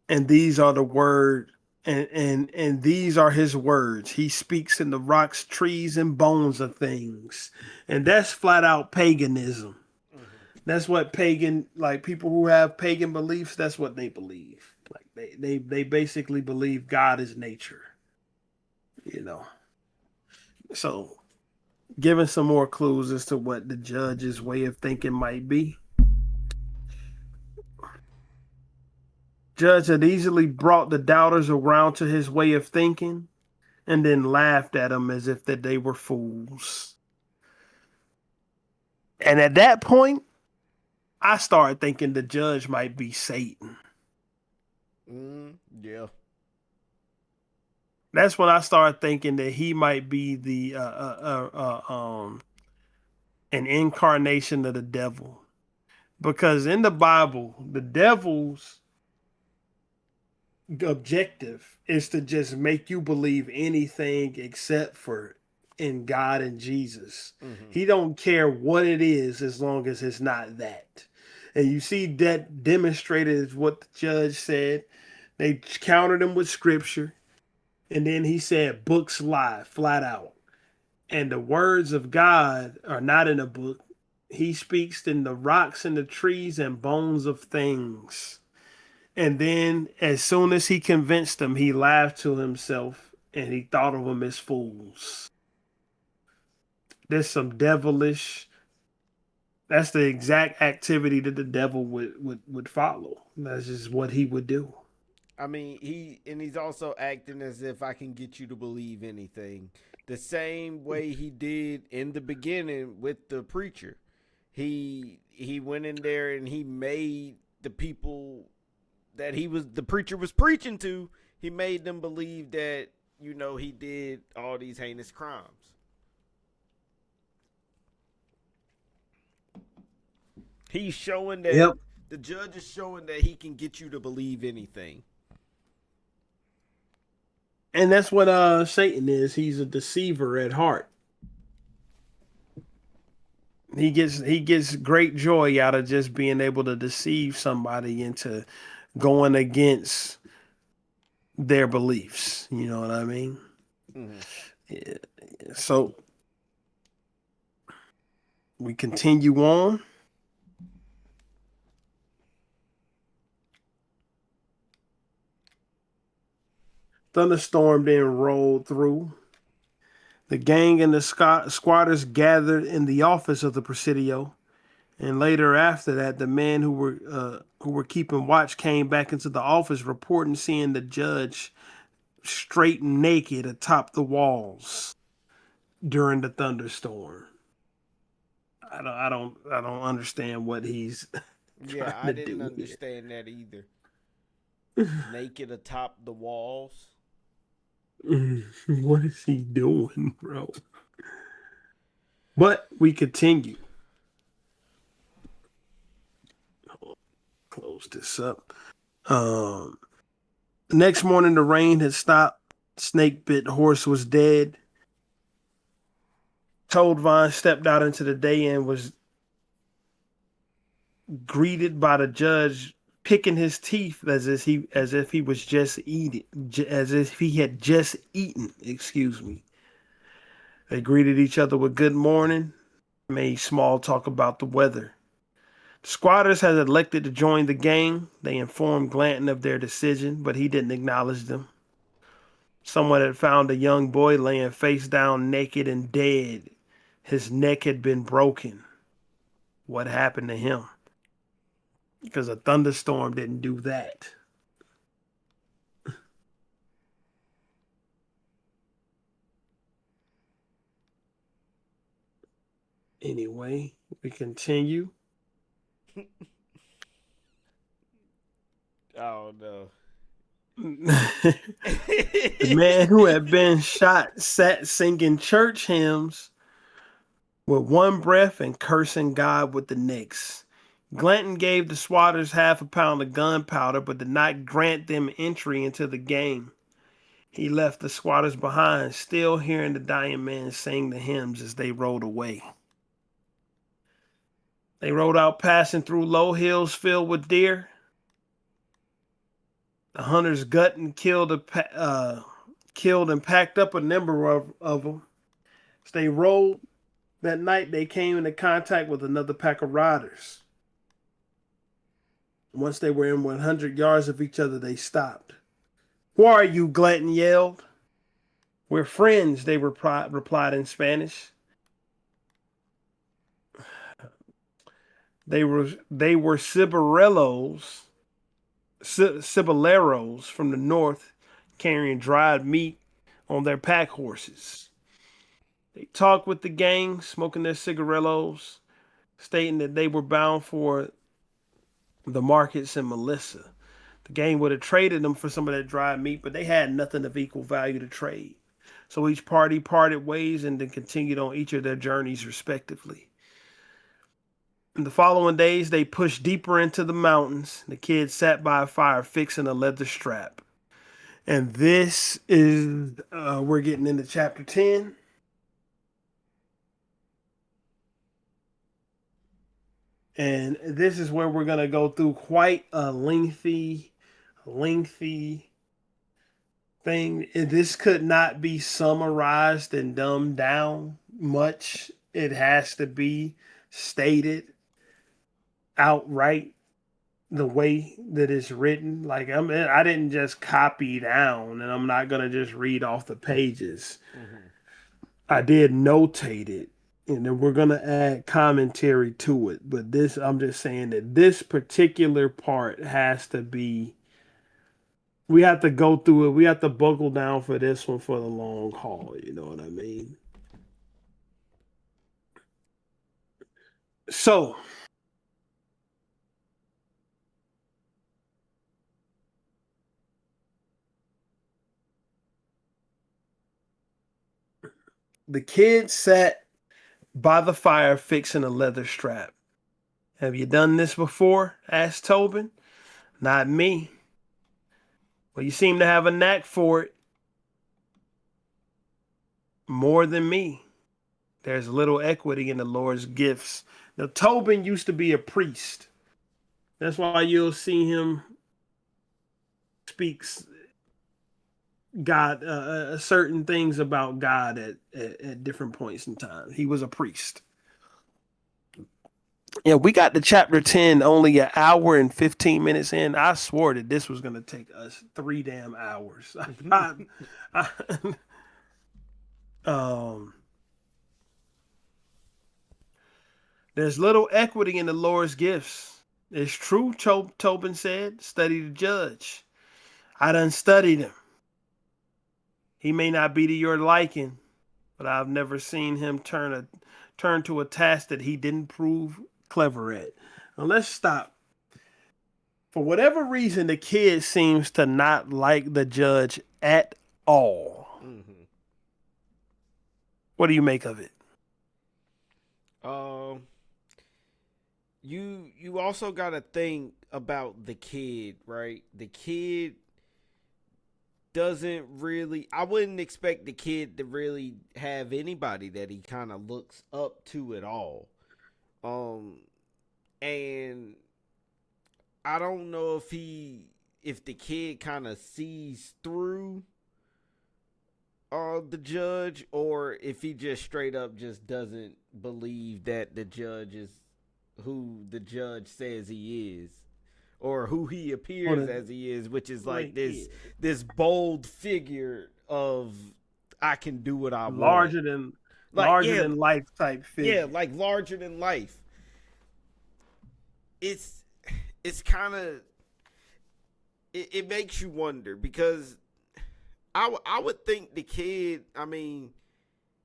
And these are the word and these are his words. He speaks in the rocks, trees, and bones of things. And that's flat out paganism. Mm-hmm. That's what pagan, like people who have pagan beliefs, that's what they believe. Like they basically believe God is nature, you know. So giving some more clues as to what the judge's way of thinking might be. Judge had easily brought the doubters around to his way of thinking and then laughed at them as if that they were fools. And at that point, I started thinking the judge might be Satan. Yeah. That's when I started thinking that he might be the an incarnation of the devil. Because in the Bible, the devil's objective is to just make you believe anything except for in God and Jesus. Mm-hmm. He don't care what it is as long as it's not that. And you see that demonstrated as what the judge said. They countered him with scripture. And then he said books lie flat out. And the words of God are not in a book. He speaks in the rocks and the trees and bones of things. And then, as soon as he convinced them, he laughed to himself and he thought of them as fools. There's some devilish. That's the exact activity that the devil would follow. That's just what he would do. I mean, he's also acting as if I can get you to believe anything. The same way he did in the beginning with the preacher. He went in there and he made the people that the preacher was preaching to, he made them believe that, he did all these heinous crimes. He's showing that Yep. the judge is showing that he can get you to believe anything. And that's what Satan is. He's a deceiver at heart. He gets great joy out of just being able to deceive somebody into going against their beliefs. You know what I mean? Mm-hmm. Yeah. So we continue on. Thunderstorm then rolled through. The gang and the squatters gathered in the office of the Presidio, and later after that, the men who were keeping watch came back into the office, reporting seeing the judge straight naked atop the walls during the thunderstorm. I don't understand what he's Yeah, trying I to didn't do here. understand that either. Naked atop the walls. What is he doing, bro? But we continue. Close this up. Um, next morning, the rain had stopped. Snake bit horse was dead. Toadvine stepped out into the day and was greeted by the judge picking his teeth as if he was just eating, as if he had just eaten. Excuse me. They greeted each other with good morning, made small talk about the weather. The squatters had elected to join the gang. They informed Glanton of their decision, but he didn't acknowledge them. Someone had found a young boy laying face down, naked and dead. His neck had been broken. What happened to him? Because a thunderstorm didn't do that. Anyway, we continue. Oh no. The man who had been shot sat singing church hymns with one breath and cursing God with the next. Glanton gave the swatters half a pound of gunpowder, but did not grant them entry into the game. He left the squatters behind, still hearing the dying man sing the hymns as they rode away. They rode out, passing through low hills filled with deer. The hunters gut and killed and packed up a number of them. As they rode that night, they came into contact with another pack of riders. Once they were in 100 yards of each other, they stopped. "Who are you?" Glanton yelled. "We're friends," they replied in Spanish. They were ciboleros from the north, carrying dried meat on their pack horses. They talked with the gang, smoking their cigarillos, stating that they were bound for the markets in Melissa. The gang would have traded them for some of that dried meat, but they had nothing of equal value to trade. So each party parted ways and then continued on each of their journeys respectively. In the following days, they pushed deeper into the mountains. The kids sat by a fire fixing a leather strap. And this is, we're getting into chapter 10. And this is where we're going to go through quite a lengthy thing. This could not be summarized and dumbed down much. It has to be stated outright the way that it's written. Like I didn't just copy down, and I'm not gonna just read off the pages. Mm-hmm. I did notate it, and then we're gonna add commentary to it. But this, I'm just saying that this particular part has to be. We have to go through it. We have to buckle down for this one for the long haul. You know what I mean? So. The kid sat by the fire fixing a leather strap. "Have you done this before?" asked Tobin. "Not me." "Well, you seem to have a knack for it." "More than me. There's little equity in the Lord's gifts." Now, Tobin used to be a priest. That's why you'll see him speaks God, certain things about God at different points in time. He was a priest. Yeah, we got to chapter 10 only an hour and 15 minutes in. I swore that this was going to take us 3 damn hours. There's little equity in the Lord's gifts. It's true, Tobin said. Study the judge. I done studied him. He may not be to your liking, but I've never seen him turn to a task that he didn't prove clever at. Now let's stop. For whatever reason, the kid seems to not like the judge at all. Mm-hmm. What do you make of it? You also got to think about the kid, right? The kid doesn't really. I wouldn't expect the kid to really have anybody that he kind of looks up to at all. And I don't know if the kid kind of sees through the judge, or if he just straight up just doesn't believe that the judge is who the judge says he is, or who he appears as he is, which is like this bold figure of I can do what I want. Larger than life type figure. Yeah, like larger than life. It's kind of it makes you wonder, because I would think the kid, I mean,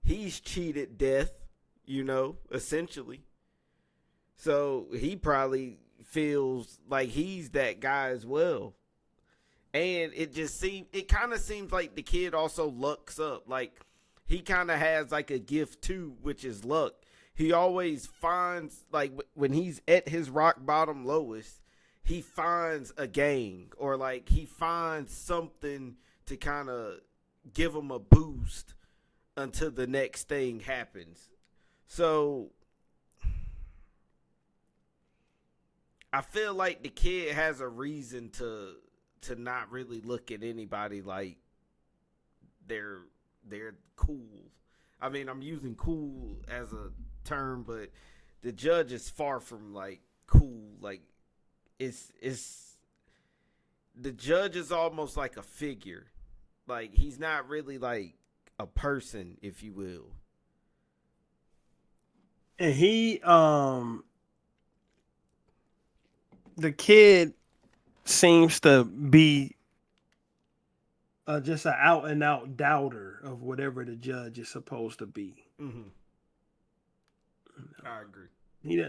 he's cheated death, essentially. So he probably feels like he's that guy as well. And it kind of seems like the kid also lucks up. Like he kind of has like a gift too, which is luck. He always finds, like, when he's at his rock bottom lowest, he finds a gang, or like he finds something to kind of give him a boost until the next thing happens. So I feel like the kid has a reason to not really look at anybody like they're cool. I mean, I'm using cool as a term, but the judge is far from like cool. Like it's the judge is almost like a figure. Like he's not really like a person, if you will. And the kid seems to be just an out and out doubter of whatever the judge is supposed to be. Mm-hmm. I agree. He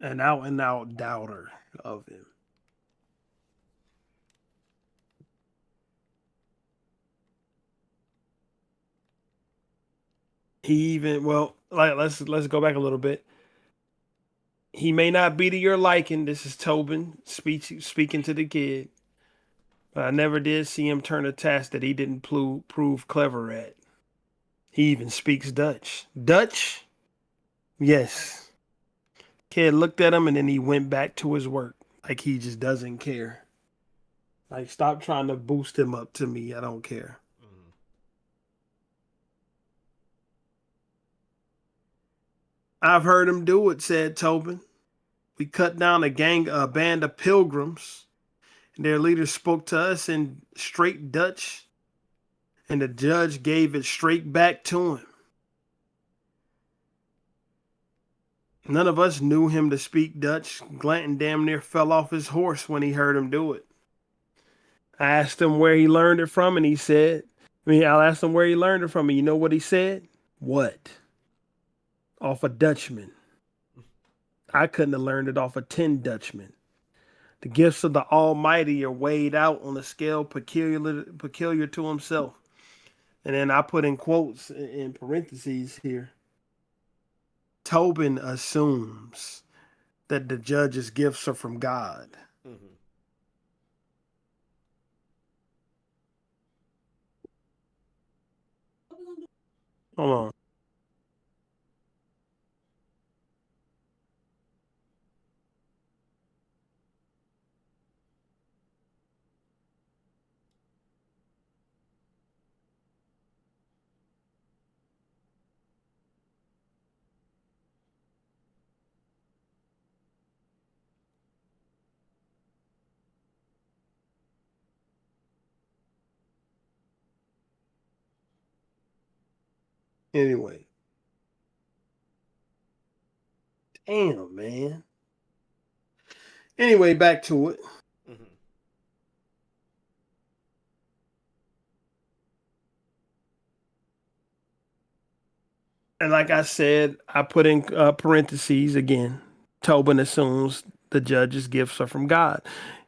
an out and out doubter of him. He even, well, like let's go back a little bit. He may not be to your liking. This is Tobin speaking to the kid. But I never did see him turn a task that he didn't prove clever at. He even speaks Dutch. Dutch? Yes. Kid looked at him and then he went back to his work. Like he just doesn't care. Like, stop trying to boost him up to me. I don't care. Mm-hmm. I've heard him do it, said Tobin. We cut down a band of pilgrims. And their leader spoke to us in straight Dutch. And the judge gave it straight back to him. None of us knew him to speak Dutch. Glanton damn near fell off his horse when he heard him do it. I asked him where he learned it from, and he said, I asked him where he learned it from, and you know what he said? What? Off a Dutchman. I couldn't have learned it off of 10 Dutchmen. The gifts of the Almighty are weighed out on a scale peculiar to himself. And then I put in quotes in parentheses here. Tobin assumes that the judge's gifts are from God. Mm-hmm. Hold on. Anyway. Damn, man. Anyway, back to it. Mm-hmm. And like I said, I put in parentheses again. Tobin assumes the judge's gifts are from God.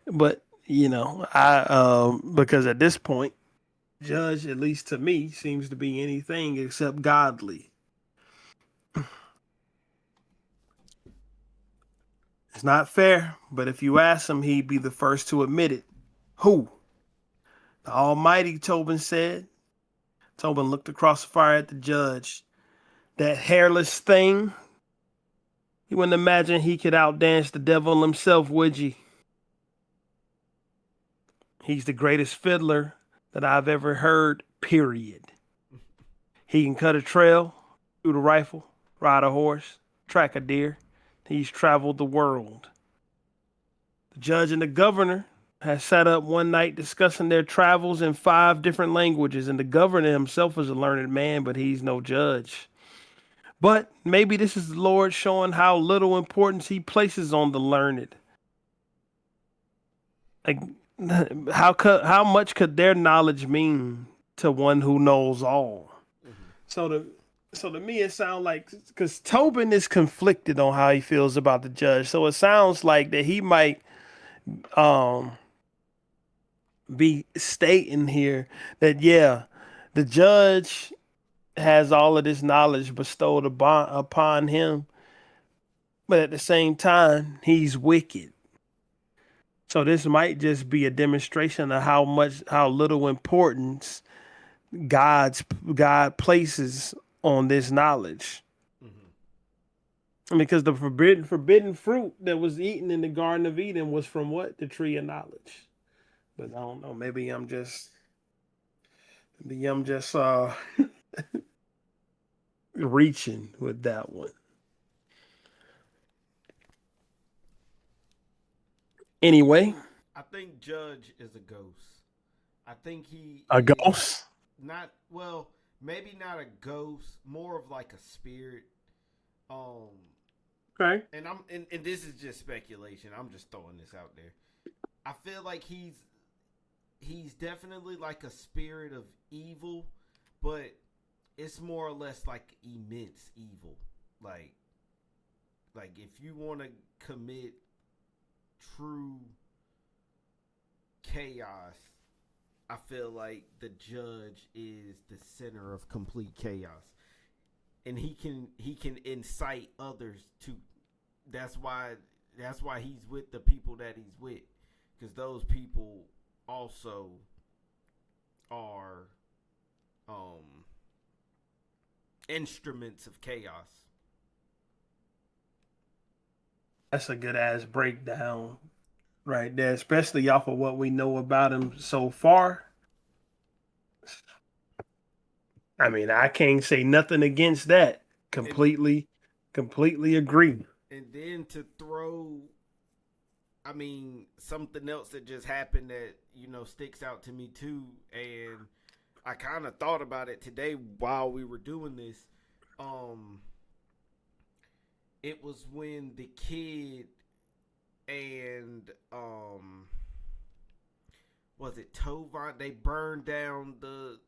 But, because at this point, judge, at least to me, seems to be anything except godly. It's not fair, but if you ask him, he'd be the first to admit it. Who? The Almighty, Tobin said. Tobin looked across the fire at the judge. That hairless thing? You wouldn't imagine he could outdance the devil himself, would you? He's the greatest fiddler that I've ever heard, period. He can cut a trail, shoot a rifle, ride a horse, track a deer. He's traveled the world. The judge and the governor has sat up one night discussing their travels in 5 different languages, and the governor himself is a learned man, but he's no judge. But maybe this is the Lord showing how little importance he places on the learned. Like, how much could their knowledge mean to one who knows all? Mm-hmm. So to me, it sounds like, because Tobin is conflicted on how he feels about the judge. So it sounds like that he might be stating here that yeah, the judge has all of this knowledge bestowed upon him, but at the same time, he's wicked. So this might just be a demonstration of how little importance God places on this knowledge. Hmm. Because the forbidden fruit that was eaten in the Garden of Eden was from what? The tree of knowledge. But I don't know. Maybe I'm just reaching with that one. Anyway, I think Judge is a ghost. I think he a is ghost. not well, maybe not a ghost, more of like a spirit. Um, Okay. and this is just speculation. I'm just throwing this out there. I feel like he's definitely like a spirit of evil, but it's more or less like immense evil. Like like if you want to commit true chaos, I feel like the judge is the center of complete chaos. And he can incite others to that's why that's why he's with the people that he's with, because those people also are um instruments of chaos. That's a good ass breakdown right there, especially off of what we know about him so far. I mean, I can't say nothing against that. and Completely agree. and then to throw, I mean, something else that just happened that sticks out to me too, and I kind of thought about it today while we were doing this. Um, it was when the kid and was it Tovon? They burned down the.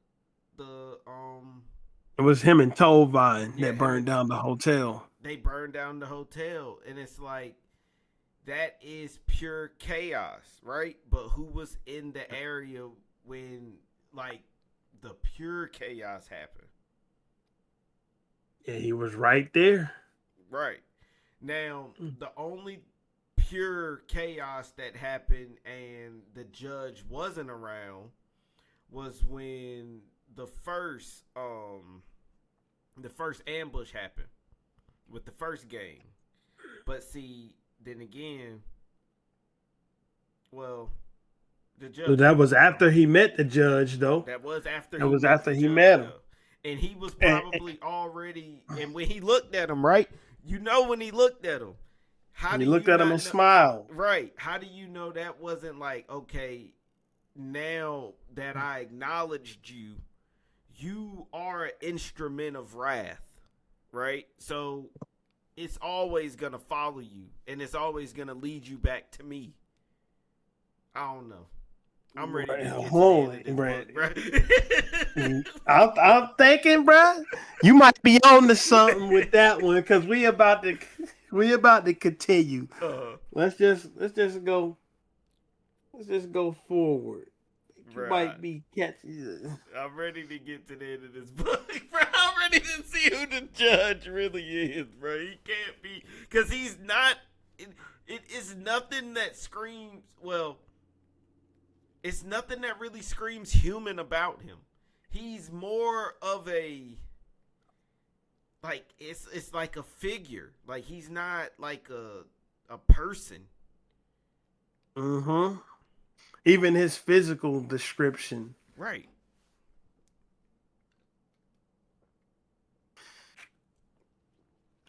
It was him and Tovine Yeah, that him burned and down the hotel. they burned down the hotel, and it's like that is pure chaos, right? But who was in the area when like the pure chaos happened? Yeah, he was right there. Right. Now, the only pure chaos that happened and the judge wasn't around was when the first ambush happened with the first game. But see, then again, well, the So judge that wasn't was around. after he met the judge, though. That was after That he was met after the he judge, met him. though. And he was And, probably already. And when he looked at him, right? You know, when he looked at him, how and do he looked you at him not and know? smiled. Right. How do you know that wasn't like, okay, now that I acknowledged you, you are an instrument of wrath, right? So it's always going to follow you and it's always going to lead you back to me. I don't know. I'm ready Right, to get to the end of holy, this bro. book, bro. I'm thinking, bro, you might be on to something with that one because we about to continue. uh, Let's just go forward. You Bruh, might be catching. I'm ready to get to the end of this book, bro. I'm ready to see who the judge really is, bro. He can't be, because he's not. It is nothing that screams. Well, it's nothing that really screams human about him. He's more of a like it's like a figure. Like he's not like a person. Mm-hmm. Even his physical description. Right.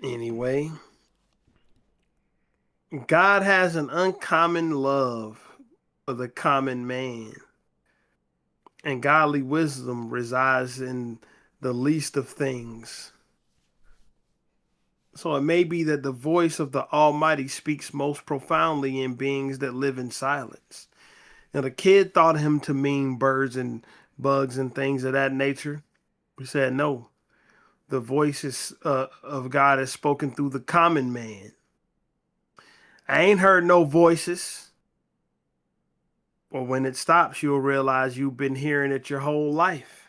Anyway, God has an uncommon love for the common man, and godly wisdom resides in the least of things. So it may be that the voice of the Almighty speaks most profoundly in beings that live in silence. Now, the kid thought him to mean birds and bugs and things of that nature. We said no. The voice of God is spoken through the common man. I ain't heard no voices. But when it stops, you'll realize you've been hearing it your whole life.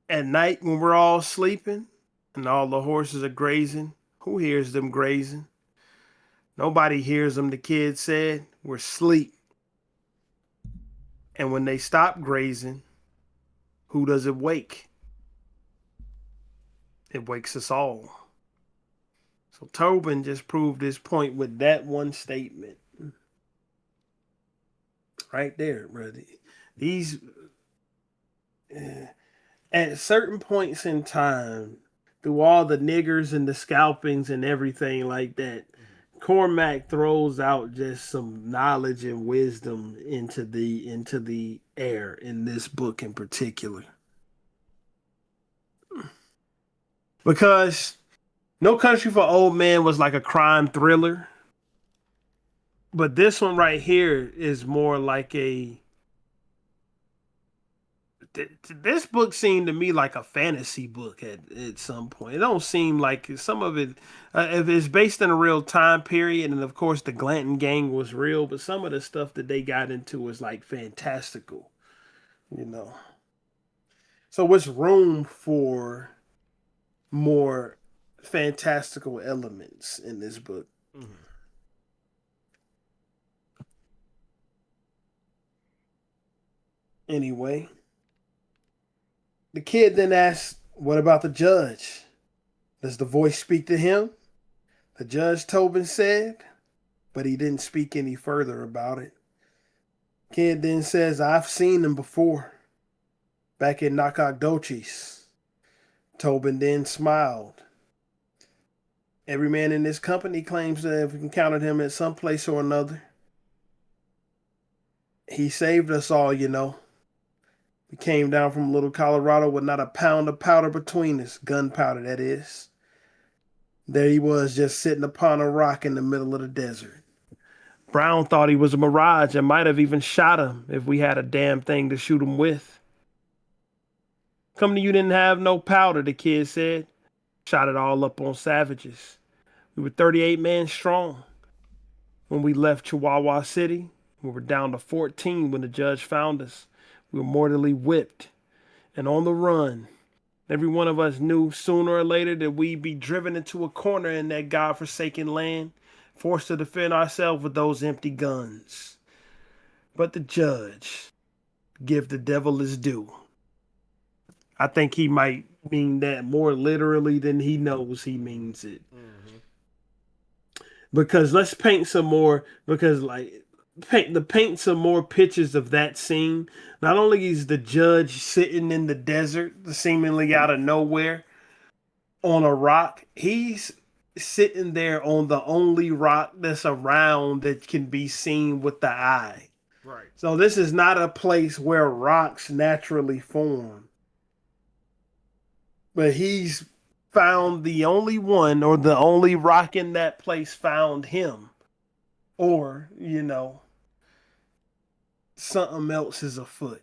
At night, when we're all sleeping and all the horses are grazing, who hears them grazing? Nobody hears them, the kid said. We're asleep. And when they stop grazing, who does it wake? It wakes us all. So Tobin just proved his point with that one statement. Right there, brother. These, at certain points in time, through all the niggers and the scalpings and everything like that, Cormac throws out just some knowledge and wisdom into the air in this book in particular. Because No Country for Old Men was like a crime thriller, but this one right here is more like this book seemed to me like a fantasy book at some point. It don't seem like some of it, if it's based in a real time period, and of course the Glanton gang was real, but some of the stuff that they got into was like fantastical, you know. So it's room for more fantastical elements in this book. Mm-hmm. Anyway, the kid then asked, "What about the judge? Does the voice speak to him?" The judge, Tobin said, but he didn't speak any further about it. Kid then says, "I've seen him before, back in Nacogdoches." Tobin then smiled. "Every man in this company claims to have encountered him at some place or another. He saved us all, you know. We came down from Little Colorado with not a pound of powder between us, gunpowder, that is. There he was, just sitting upon a rock in the middle of the desert. Brown thought he was a mirage and might have even shot him if we had a damn thing to shoot him with." "Come to you didn't have no powder," the kid said. "Shot it all up on savages. We were 38 men strong. When we left Chihuahua City, we were down to 14 when the judge found us. We were mortally whipped and on the run. Every one of us knew sooner or later that we'd be driven into a corner in that godforsaken land, forced to defend ourselves with those empty guns. But the judge, give the devil his due." I think he might mean that more literally than he knows he means it. Mm-hmm. Because let's paint some more, paint some more pictures of that scene. Not only is the judge sitting in the desert, seemingly out of nowhere, on a rock, he's sitting there on the only rock that's around that can be seen with the eye. Right. So this is not a place where rocks naturally form. But he's found the only one, or the only rock in that place found him. Or, something else is afoot.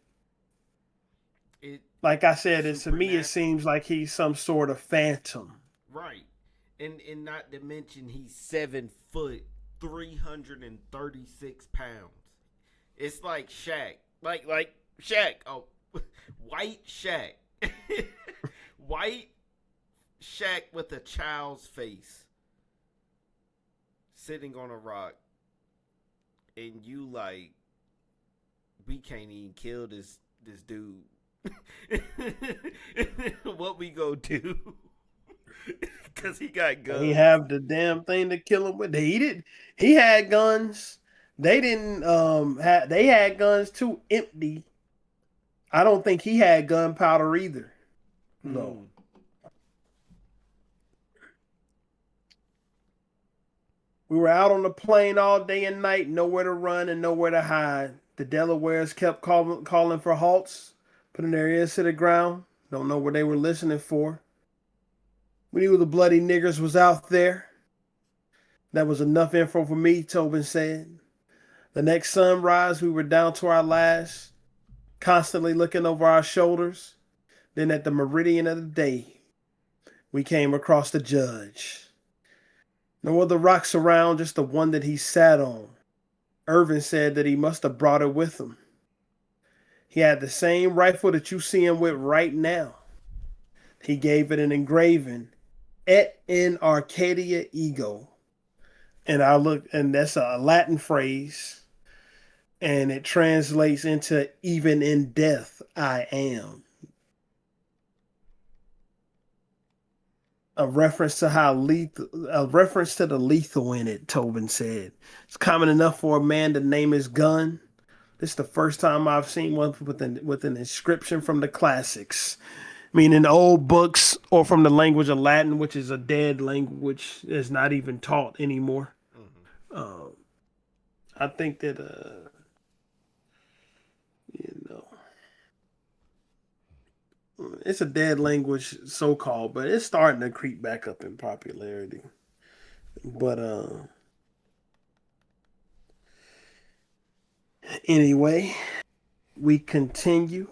Like I said, to me it seems like he's some sort of phantom. Right. And not to mention he's 7 foot, 336 pounds. It's like Shaq. Like Shaq. Oh, white Shaq. White Shaq with a child's face. Sitting on a rock. And you like, we can't even kill this dude. What we go do? Because he got guns. He have the damn thing to kill him with. He had guns. They didn't. They had guns too empty. I don't think he had gunpowder either. No. We were out on the plain all day and night, nowhere to run and nowhere to hide. The Delawares kept calling for halts, putting their ears to the ground. Don't know what they were listening for. We knew the bloody niggers was out there. That was enough info for me, Tobin said. The next sunrise, we were down to our last, constantly looking over our shoulders. Then at the meridian of the day, we came across the judge. No other rocks around, just the one that he sat on. Irvin said that he must have brought it with him. He had the same rifle that you see him with right now. He gave it an engraving, Et in Arcadia Ego. And I look, and that's a Latin phrase, and it translates into even in death I am. A reference to a reference to the lethal in it, Tobin said. It's common enough for a man to name his gun. This is the first time I've seen one with an inscription from the classics, meaning old books or from the language of Latin, which is a dead language, is not even taught anymore. Mm-hmm. I think that you know, it's a dead language, so called, but it's starting to creep back up in popularity. But anyway, we continue.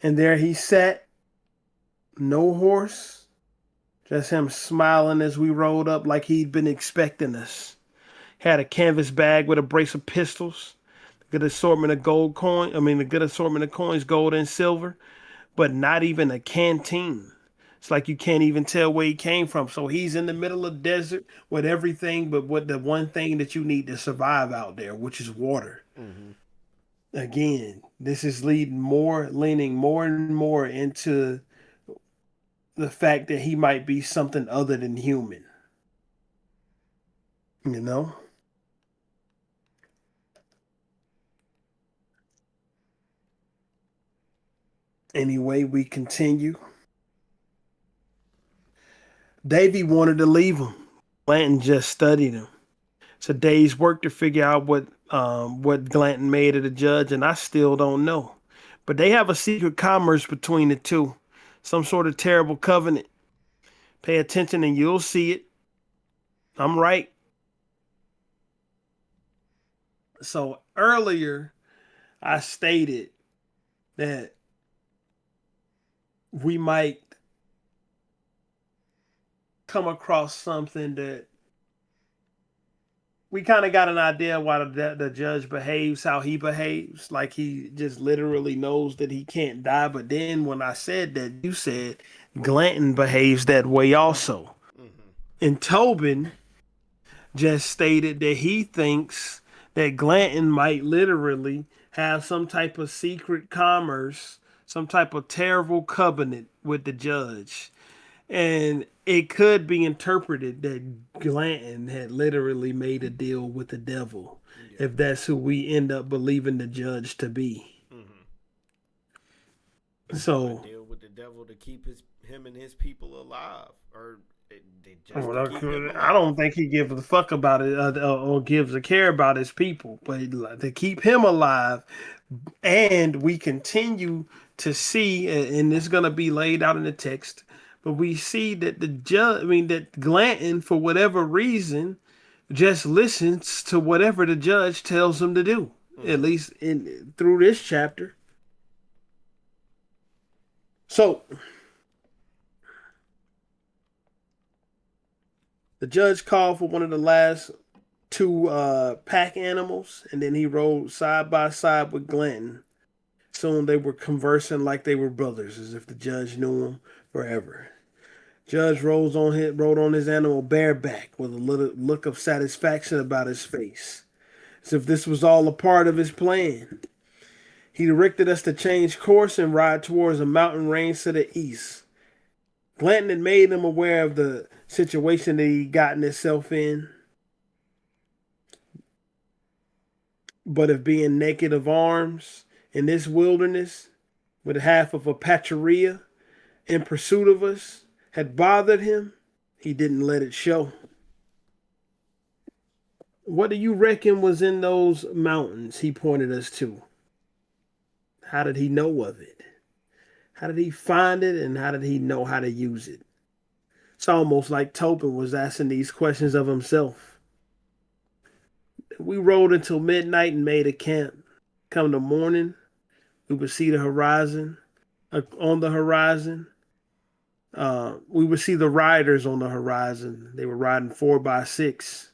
And there he sat, no horse, just him smiling as we rode up like he'd been expecting us. Had a canvas bag with a brace of pistols, a good assortment of the good assortment of coins, gold and silver, but not even a canteen. It's like you can't even tell where he came from. So he's in the middle of the desert with everything but what the one thing that you need to survive out there, which is water. Mm-hmm. Again, this is leaning more and more into the fact that he might be something other than human. You know? Anyway, we continue. Davy wanted to leave him. Glanton just studied him. It's a day's work to figure out what Glanton made of the judge, and I still don't know. But they have a secret commerce between the two, some sort of terrible covenant. Pay attention and you'll see it. I'm right. So earlier, I stated that we might come across something that we kind of got an idea why the judge behaves how he behaves, like he just literally knows that he can't die. But then when I said that, you said Glanton behaves that way also. Mm-hmm. And Tobin just stated that he thinks that Glanton might literally have some type of secret commerce, some type of terrible covenant with the judge. And it could be interpreted that Glanton had literally made a deal with the devil, if that's who we end up believing the judge to be. Mm-hmm. So a deal with the devil to keep him and his people alive, or I don't think he gives a fuck about it or gives a care about his people, but to keep him alive. And we continue to see, and it's going to be laid out in the text. But we see that that Glanton, for whatever reason, just listens to whatever the judge tells him to do. Mm-hmm. At least through this chapter. So the judge called for one of the last two pack animals, and then he rode side by side with Glanton. Soon they were conversing like they were brothers, as if the judge knew him forever. Judge rode on his animal bareback with a little look of satisfaction about his face, as if this was all a part of his plan. He directed us to change course and ride towards a mountain range to the east. Glanton had made him aware of the situation that he'd gotten himself in, but of being naked of arms in this wilderness with half of a patcheria in pursuit of us had bothered him. He didn't let it show. What do you reckon was in those mountains he pointed us to? How did he know of it? How did he find it, and how did he know how to use it? It's almost like Tobin was asking these questions of himself. We rode until midnight and made a camp. Come the morning, We would see the horizon on the horizon. We would see the riders on the horizon. They were riding 4x6.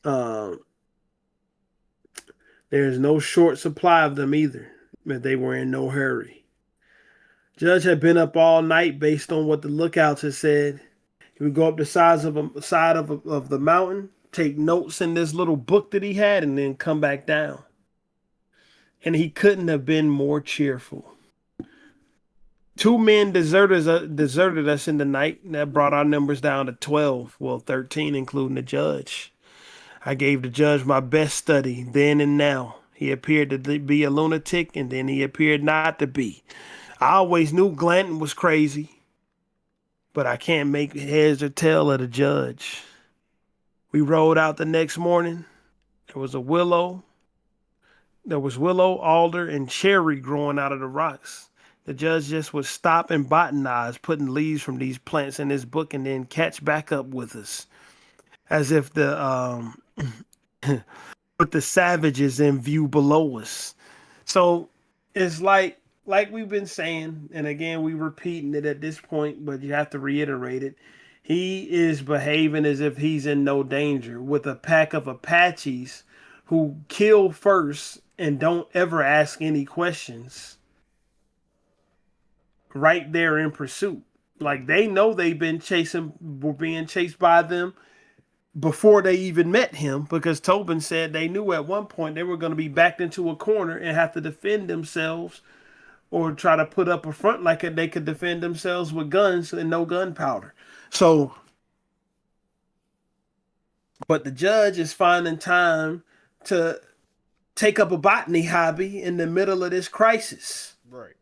Uh, there's no short supply of them either, but they were in no hurry. Judge had been up all night based on what the lookouts had said. He would go up the sides of a side of the mountain, take notes in this little book that he had, and then come back down. And he couldn't have been more cheerful. Two men deserted us in the night, and that brought our numbers down to 12. Well, 13, including the judge. I gave the judge my best study then and now. He appeared to be a lunatic, and then he appeared not to be. I always knew Glanton was crazy, but I can't make heads or tail of the judge. We rode out the next morning. There was willow, alder, and cherry growing out of the rocks. The judge just would stop and botanize, putting leaves from these plants in his book, and then catch back up with us, as if with the savages in view below us. So it's like we've been saying, and again we repeating it at this point, but you have to reiterate it. He is behaving as if he's in no danger with a pack of Apaches who kill first and don't ever ask any questions. Right there in pursuit. Like they know were being chased by them before they even met him, because Tobin said they knew at one point they were going to be backed into a corner and have to defend themselves or try to put up a front like they could defend themselves with guns and no gunpowder. So, but the judge is finding time to take up a botany hobby in the middle of this crisis. Right.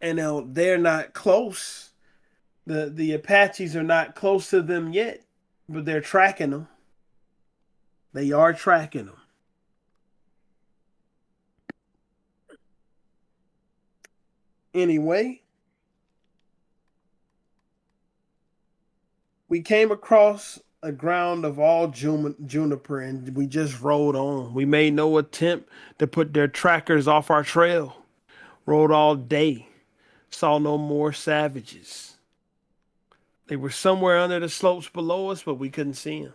And they're not close. The Apaches are not close to them yet, but they're tracking them. They are tracking them. Anyway, we came across a ground of all juniper, and we just rode on. We made no attempt to put their trackers off our trail. Rode all day. Saw no more savages. They were somewhere under the slopes below us, but we couldn't see them.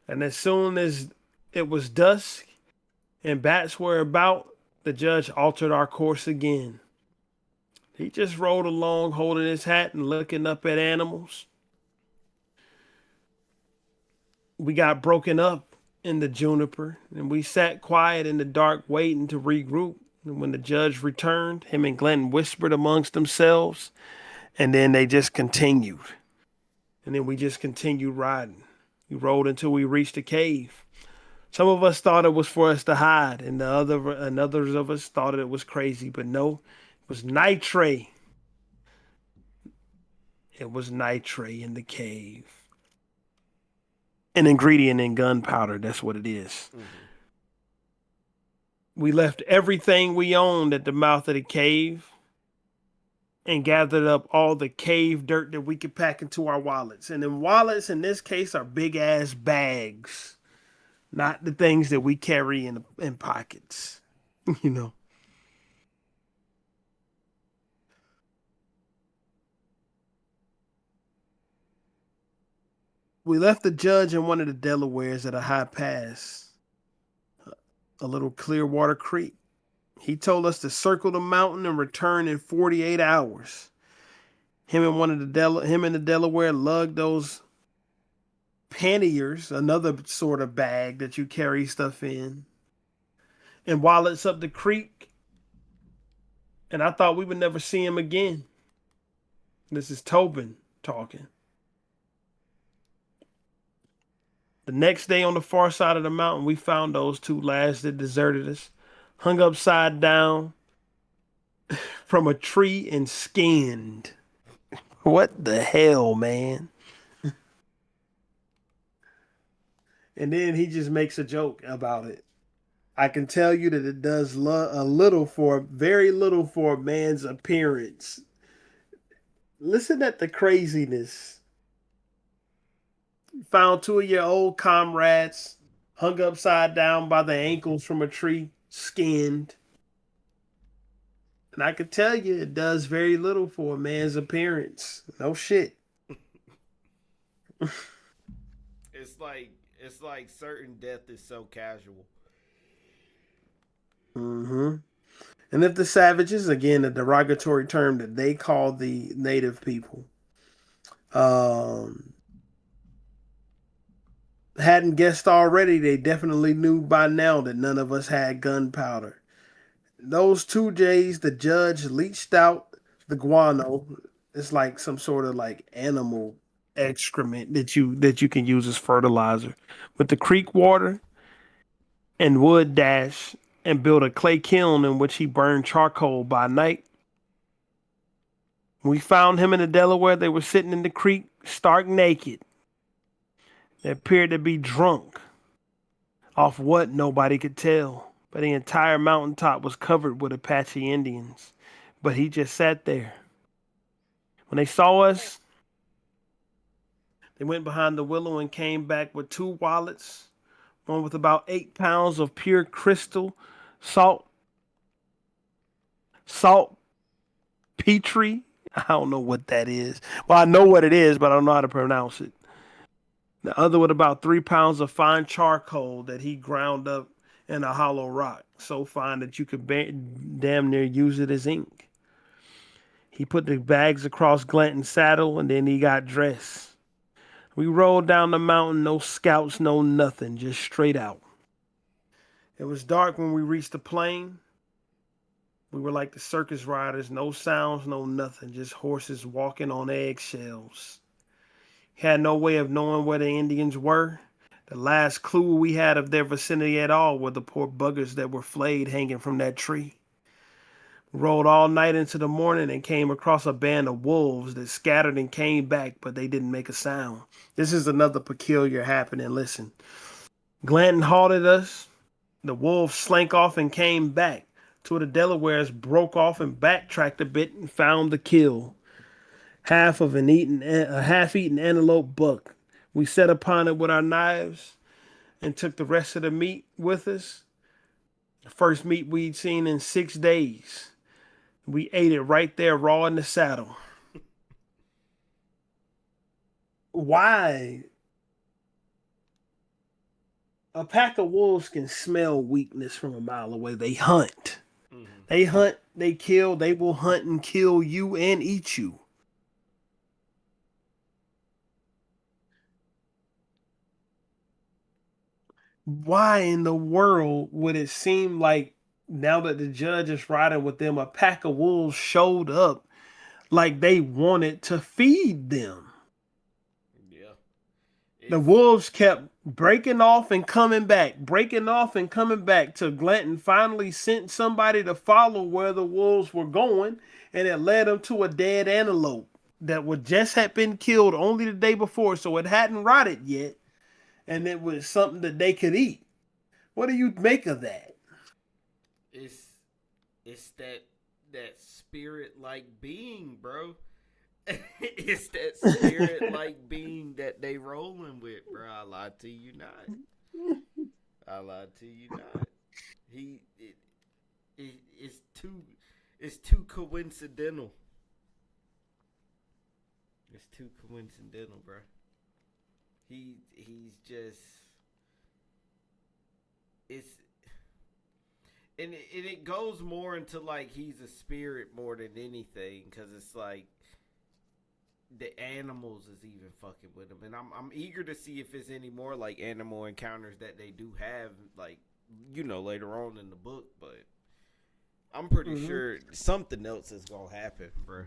And as soon as it was dusk and bats were about, the judge altered our course again. He just rode along holding his hat and looking up at animals. We got broken up in the juniper, and we sat quiet in the dark waiting to regroup. And when the judge returned, him and Glenn whispered amongst themselves, and then they just continued. And then we just continued riding. We rode until we reached a cave. Some of us thought it was for us to hide, and others of us thought it was crazy, but no, it was nitrate. It was nitrate in the cave. An ingredient in gunpowder, that's what it is. Mm-hmm. We left everything we owned at the mouth of the cave and gathered up all the cave dirt that we could pack into our wallets. And then wallets in this case are big ass bags, not the things that we carry in pockets, you know. We left the judge and one of the Delawares at a high pass, a little Clearwater Creek. He told us to circle the mountain and return in 48 hours. Him and the Delaware lugged those panniers, another sort of bag that you carry stuff in, and wallets up the creek. And I thought we would never see him again. This is Tobin talking. The next day on the far side of the mountain, we found those two lads that deserted us, hung upside down from a tree and skinned. What the hell, man? And then he just makes a joke about it. I can tell you that it does very little for a man's appearance. Listen at the craziness. Found two of your old comrades hung upside down by the ankles from a tree, skinned. And I could tell you, it does very little for a man's appearance. No shit. It's like certain death is so casual. Mm-hmm. And if the savages, again, a derogatory term that they call the native people, um, hadn't guessed already, they definitely knew by now that none of us had gunpowder. Those two J's, the judge leached out the guano. It's like some sort of like animal excrement that you can use as fertilizer. With the creek water and wood dash and built a clay kiln in which he burned charcoal by night. When we found him in the Delaware, they were sitting in the creek, stark naked. They appeared to be drunk. Off what, nobody could tell. But the entire mountaintop was covered with Apache Indians. But he just sat there. When they saw us, they went behind the willow and came back with 2 wallets, one with about 8 pounds of pure crystal salt, salt petri. I don't know what that is. Well, I know what it is, but I don't know how to pronounce it. The other with about 3 pounds of fine charcoal that he ground up in a hollow rock, so fine that you could damn near use it as ink. He put the bags across Glanton's saddle and then he got dressed. We rode down the mountain, no scouts, no nothing, just straight out. It was dark when we reached the plain. We were like the circus riders, no sounds, no nothing, just horses walking on eggshells. Had no way of knowing where the Indians were. The last clue we had of their vicinity at all were the poor buggers that were flayed hanging from that tree. We rode all night into the morning and came across a band of wolves that scattered and came back, but they didn't make a sound. This is another peculiar happening. Listen. Glanton halted us. The wolves slank off and came back. 2 of the Delawares broke off and backtracked a bit and found the kill. A half-eaten antelope buck. We set upon it with our knives and took the rest of the meat with us. The first meat we'd seen in 6 days. We ate it right there, raw in the saddle. Why? A pack of wolves can smell weakness from a mile away. They hunt. Mm-hmm. They hunt, they kill, they will hunt and kill you and eat you. Why in the world would it seem like now that the judge is riding with them, a pack of wolves showed up like they wanted to feed them? Yeah. The It's wolves kept breaking off and coming back, breaking off and coming back till Glanton finally sent somebody to follow where the wolves were going, and it led them to a dead antelope that would just had been killed only the day before, so it hadn't rotted yet, and it was something that they could eat. What do you make of that? it's it's that spirit like being, bro. It's that spirit like being that they rolling with, bro. I lied to you not. I lied to you not. He it's too coincidental. It's too coincidental, bro. He's just it's and it goes more into like he's a spirit more than anything because it's like the animals is even fucking with him, and I'm eager to see if there's any more like animal encounters that they do have, like later on in the book. But I'm pretty sure something else is gonna happen, bro.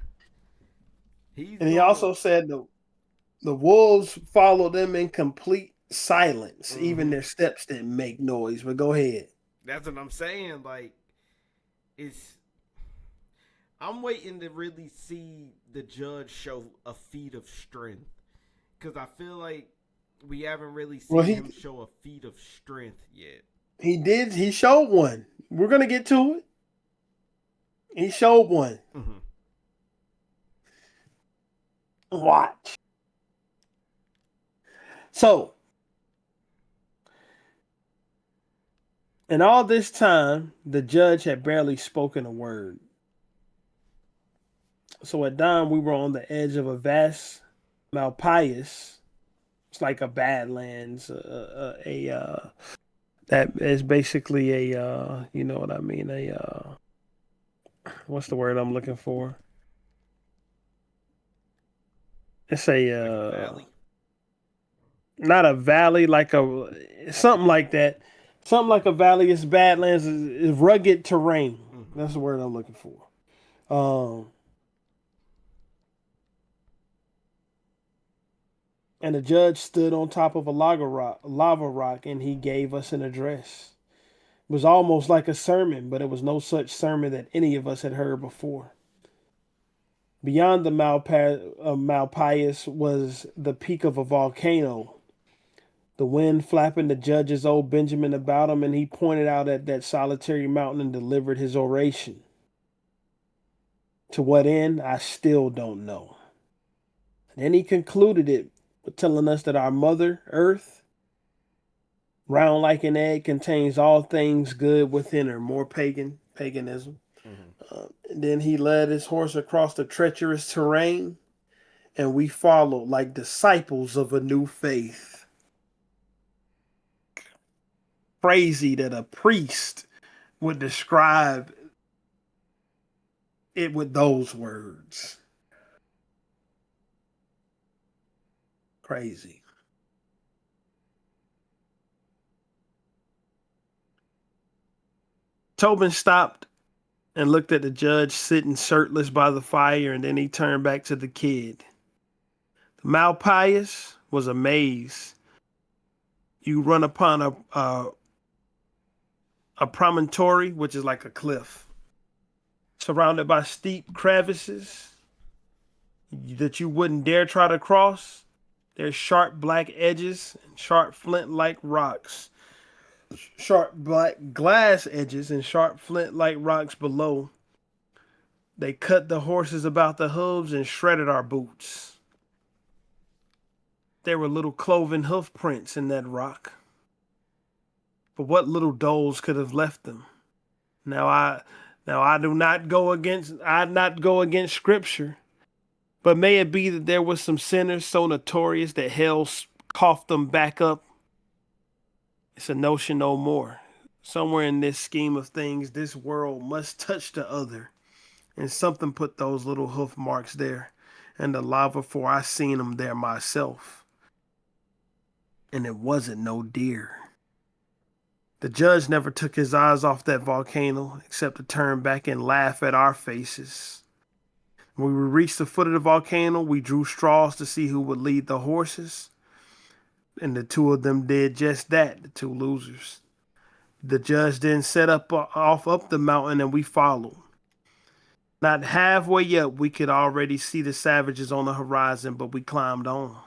He's And he gonna. also said the wolves followed them in complete silence. Even Mm-hmm. their steps didn't make noise. But go ahead. That's what I'm saying. Like it's. I'm waiting to really see the judge show a feat of strength because I feel like we haven't really Well, seen him show a feat of strength yet. he did. He showed one. We're gonna get to it. He showed one. Mm-hmm. Watch. So And all this time, the judge had barely spoken a word. So at dawn, we were on the edge of a vast Malpais. It's like a Badlands, that is basically a, you know what I mean, what's the word I'm looking for? It's Like a valley. not a valley, like a something like that. Something like a valley. It's Badlands, is rugged terrain. Mm-hmm. That's the word I'm looking for. Um, and the judge stood on top of a lava rock, and he gave us an address. It was almost like a sermon, but it was no such sermon that any of us had heard before. Beyond the Malpais was the peak of a volcano, the wind flapping the judge's old Benjamin about him, and he pointed out at that solitary mountain and delivered his oration. To what end, I still don't know. And then he concluded it with telling us that our mother, Earth, round like an egg, contains all things good within her, more paganism. And then he led his horse across the treacherous terrain, and we followed like disciples of a new faith. Crazy that a priest would describe it with those words. Crazy. Tobin stopped and looked at the judge sitting shirtless by the fire, and then he turned back to the kid. The Malpais was a maze. You run upon a promontory, which is like a cliff, surrounded by steep crevices that you wouldn't dare try to cross. There's sharp black edges and sharp flint-like rocks. Sharp black glass edges and sharp flint-like rocks below. They cut the horses about the hooves and shredded our boots. There were little cloven hoof prints in that rock. But what little doles could have left them? Now I do not go against scripture, but may it be that there was some sinners so notorious that hell coughed them back up? It's a notion no more. Somewhere in this scheme of things, this world must touch the other, and something put those little hoof marks there, and the lava, for I seen them there myself, and it wasn't no deer. The judge never took his eyes off that volcano, except to turn back and laugh at our faces. When we reached the foot of the volcano, we drew straws to see who would lead the horses, and the two of them did just that, the two losers. The judge then set off up the mountain, and we followed. Not halfway up, we could already see the savages on the horizon, but we climbed on.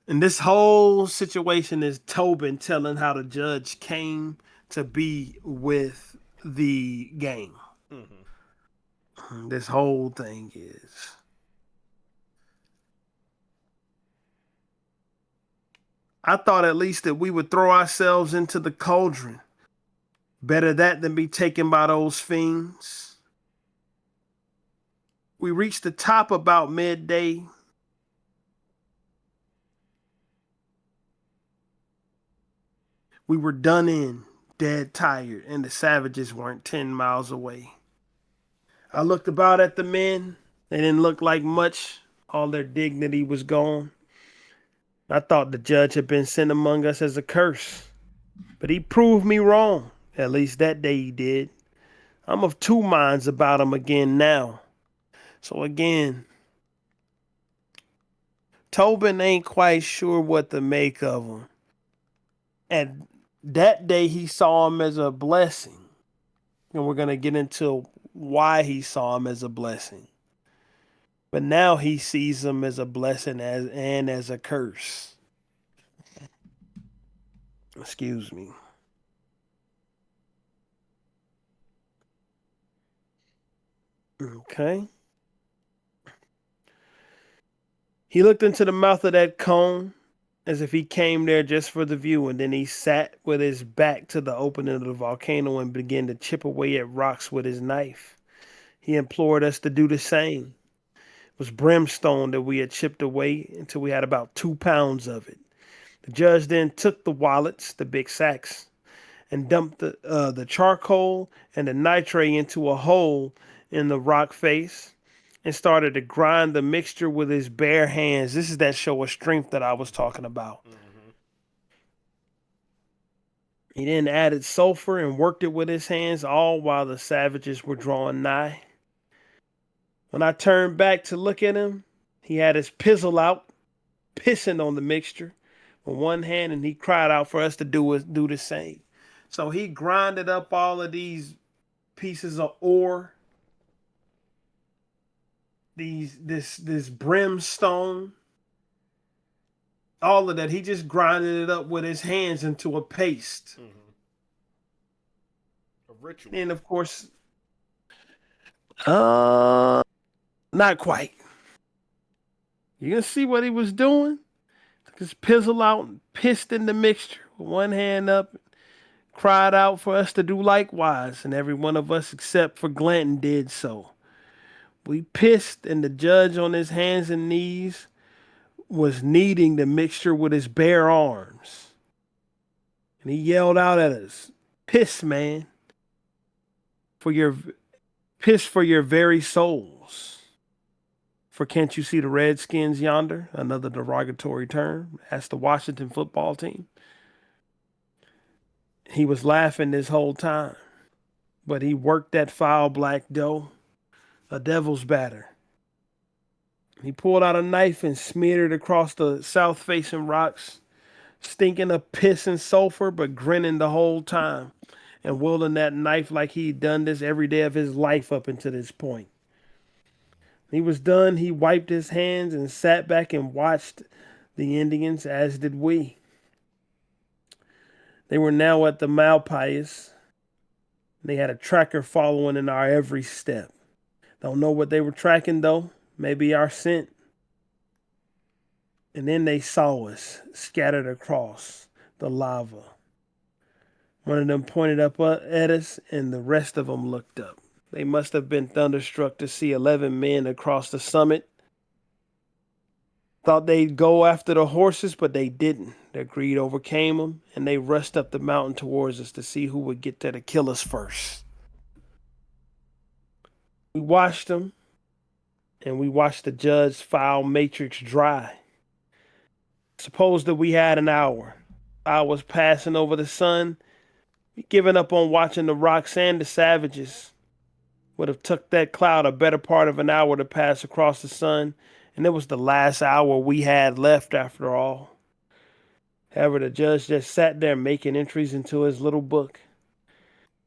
And this whole situation is Tobin telling how the judge came to be with the gang. This whole thing is. I thought at least that we would throw ourselves into the cauldron. Better that than be taken by those fiends. We reached the top about midday. We were done in, dead tired, and the savages weren't 10 miles away. I looked about at the men. They didn't look like much. All their dignity was gone. I thought the judge had been sent among us as a curse, but he proved me wrong. At least that day he did. I'm of two minds about him again now. So again, Tobin ain't quite sure what to make of him. And that day he saw him as a blessing. And we're going to get into why he saw him as a blessing. But now he sees him as a blessing and as a curse. Excuse me. Okay. He looked into the mouth of that cone, as if he came there just for the view, and then he sat with his back to the opening of the volcano and began to chip away at rocks with his knife. He implored us to do the same. It was brimstone that we had chipped away until we had about 2 pounds of it. The judge then took the wallets, the big sacks, and dumped the charcoal and the nitrate into a hole in the rock face and started to grind the mixture with his bare hands. This is that show of strength that I was talking about. Mm-hmm. He then added sulfur and worked it with his hands, all while the savages were drawing nigh. When I turned back to look at him, he had his pizzle out, pissing on the mixture with one hand, and he cried out for us to do the same. So he grinded up all of these pieces of ore, this brimstone, all of that. He just grinded it up with his hands into a paste. Mm-hmm. A ritual. And of course, not quite. You can see what he was doing? Took his pizzle out and pissed in the mixture with one hand up, cried out for us to do likewise, and every one of us except for Glanton did so. We pissed, and the judge on his hands and knees was kneading the mixture with his bare arms. And he yelled out at us, "Piss, man, for your piss for your very souls. For can't you see the Redskins yonder?" Another derogatory term. Asked the Washington football team. He was laughing this whole time, but he worked that foul black dough, a devil's batter. He pulled out a knife and smeared it across the south-facing rocks, stinking of piss and sulfur, but grinning the whole time and wielding that knife like he'd done this every day of his life up until this point. When he was done, he wiped his hands and sat back and watched the Indians, as did we. They were now at the Malpais. They had a tracker following in our every step. Don't know what they were tracking, though. Maybe our scent. And then they saw us scattered across the lava. One of them pointed up at us, and the rest of them looked up. They must have been thunderstruck to see 11 men across the summit. Thought they'd go after the horses, but they didn't. Their greed overcame them, and they rushed up the mountain towards us to see who would get there to kill us first. We watched them, and we watched the judge's foul matrix dry. Suppose that we had an hour. Hours passing over the sun. We given up on watching the rocks and the savages. Would have took that cloud a better part of an hour to pass across the sun, and it was the last hour we had left after all. However, the judge just sat there making entries into his little book.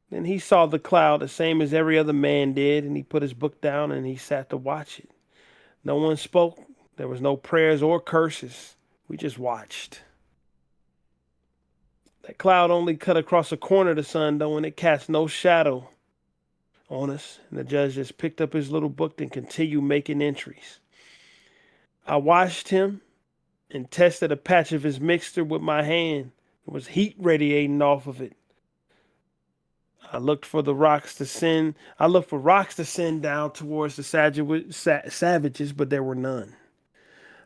Then he saw the cloud the same as every other man did, and he put his book down and he sat to watch it. No one spoke. There was no prayers or curses. We just watched. That cloud only cut across a corner of the sun, though, and it cast no shadow on us. And the judge just picked up his little book and continued making entries. I watched him and tested a patch of his mixture with my hand. There was heat radiating off of it. I looked for rocks to send down towards the savages, but there were none.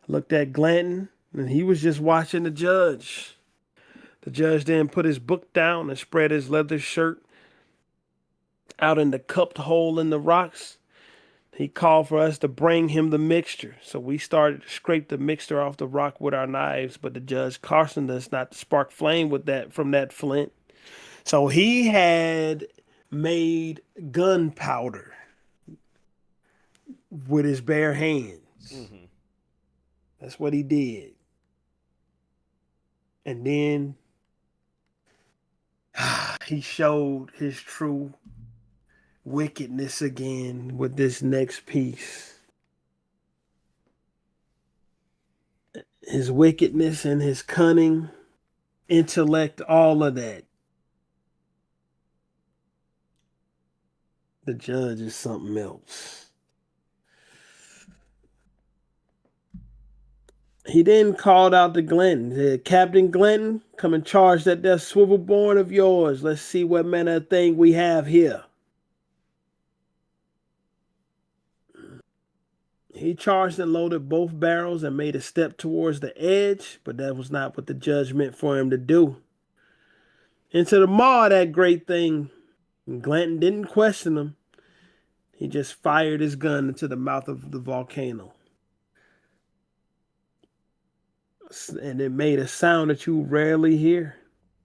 I looked at Glanton, and he was just watching the judge. The judge then put his book down and spread his leather shirt out in the cupped hole in the rocks. He called for us to bring him the mixture. So we started to scrape the mixture off the rock with our knives, but the judge cautioned us not to spark flame from that flint. So he had made gunpowder with his bare hands. Mm-hmm. That's what he did. And then he showed his true wickedness again with this next piece. His wickedness and his cunning, intellect, all of that. The judge is something else. He then called out to Glanton. He said, Captain Glanton, come and charge that swivel born of yours. Let's see what manner of thing we have here. He charged and loaded both barrels and made a step towards the edge, but that was not what the judge meant for him to do. Into the maw of that great thing, Glanton didn't question him. He just fired his gun into the mouth of the volcano. And it made a sound that you rarely hear.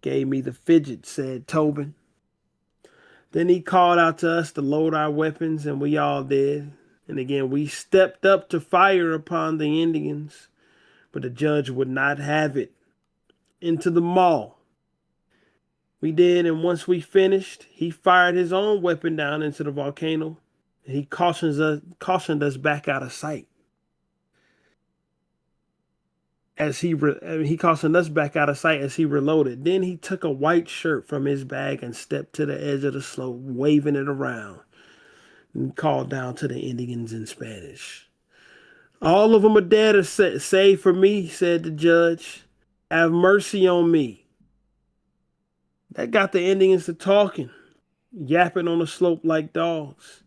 Gave me the fidget, said Tobin. Then he called out to us to load our weapons, and we all did. And again, we stepped up to fire upon the Indians, but the judge would not have it. Into the maw. We did, and once we finished, he fired his own weapon down into the volcano, and he cautioned us back out of sight. He cautioned us back out of sight as he reloaded. Then he took a white shirt from his bag and stepped to the edge of the slope, waving it around, and called down to the Indians in Spanish. All of them are dead, save for me, said the judge. Have mercy on me. That got the Indians to talking, yapping on the slope like dogs.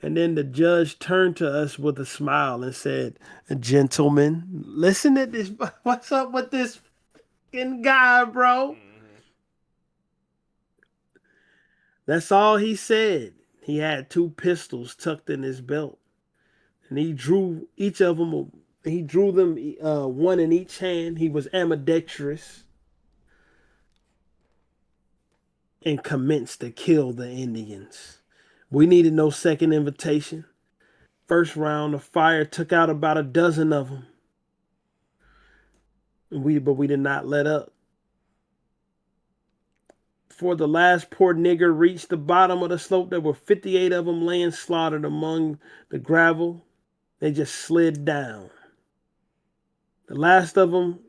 And then the judge turned to us with a smile and said, Gentlemen, listen to this. What's up with this fucking guy, bro? That's all he said. He had 2 pistols tucked in his belt. And he drew each of them, one in each hand. He was ambidextrous and commenced to kill the Indians. We needed no second invitation. First round of fire took out about a dozen of them. But we did not let up. Before the last poor nigger reached the bottom of the slope, there were 58 of them laying slaughtered among the gravel. They just slid down. The last of them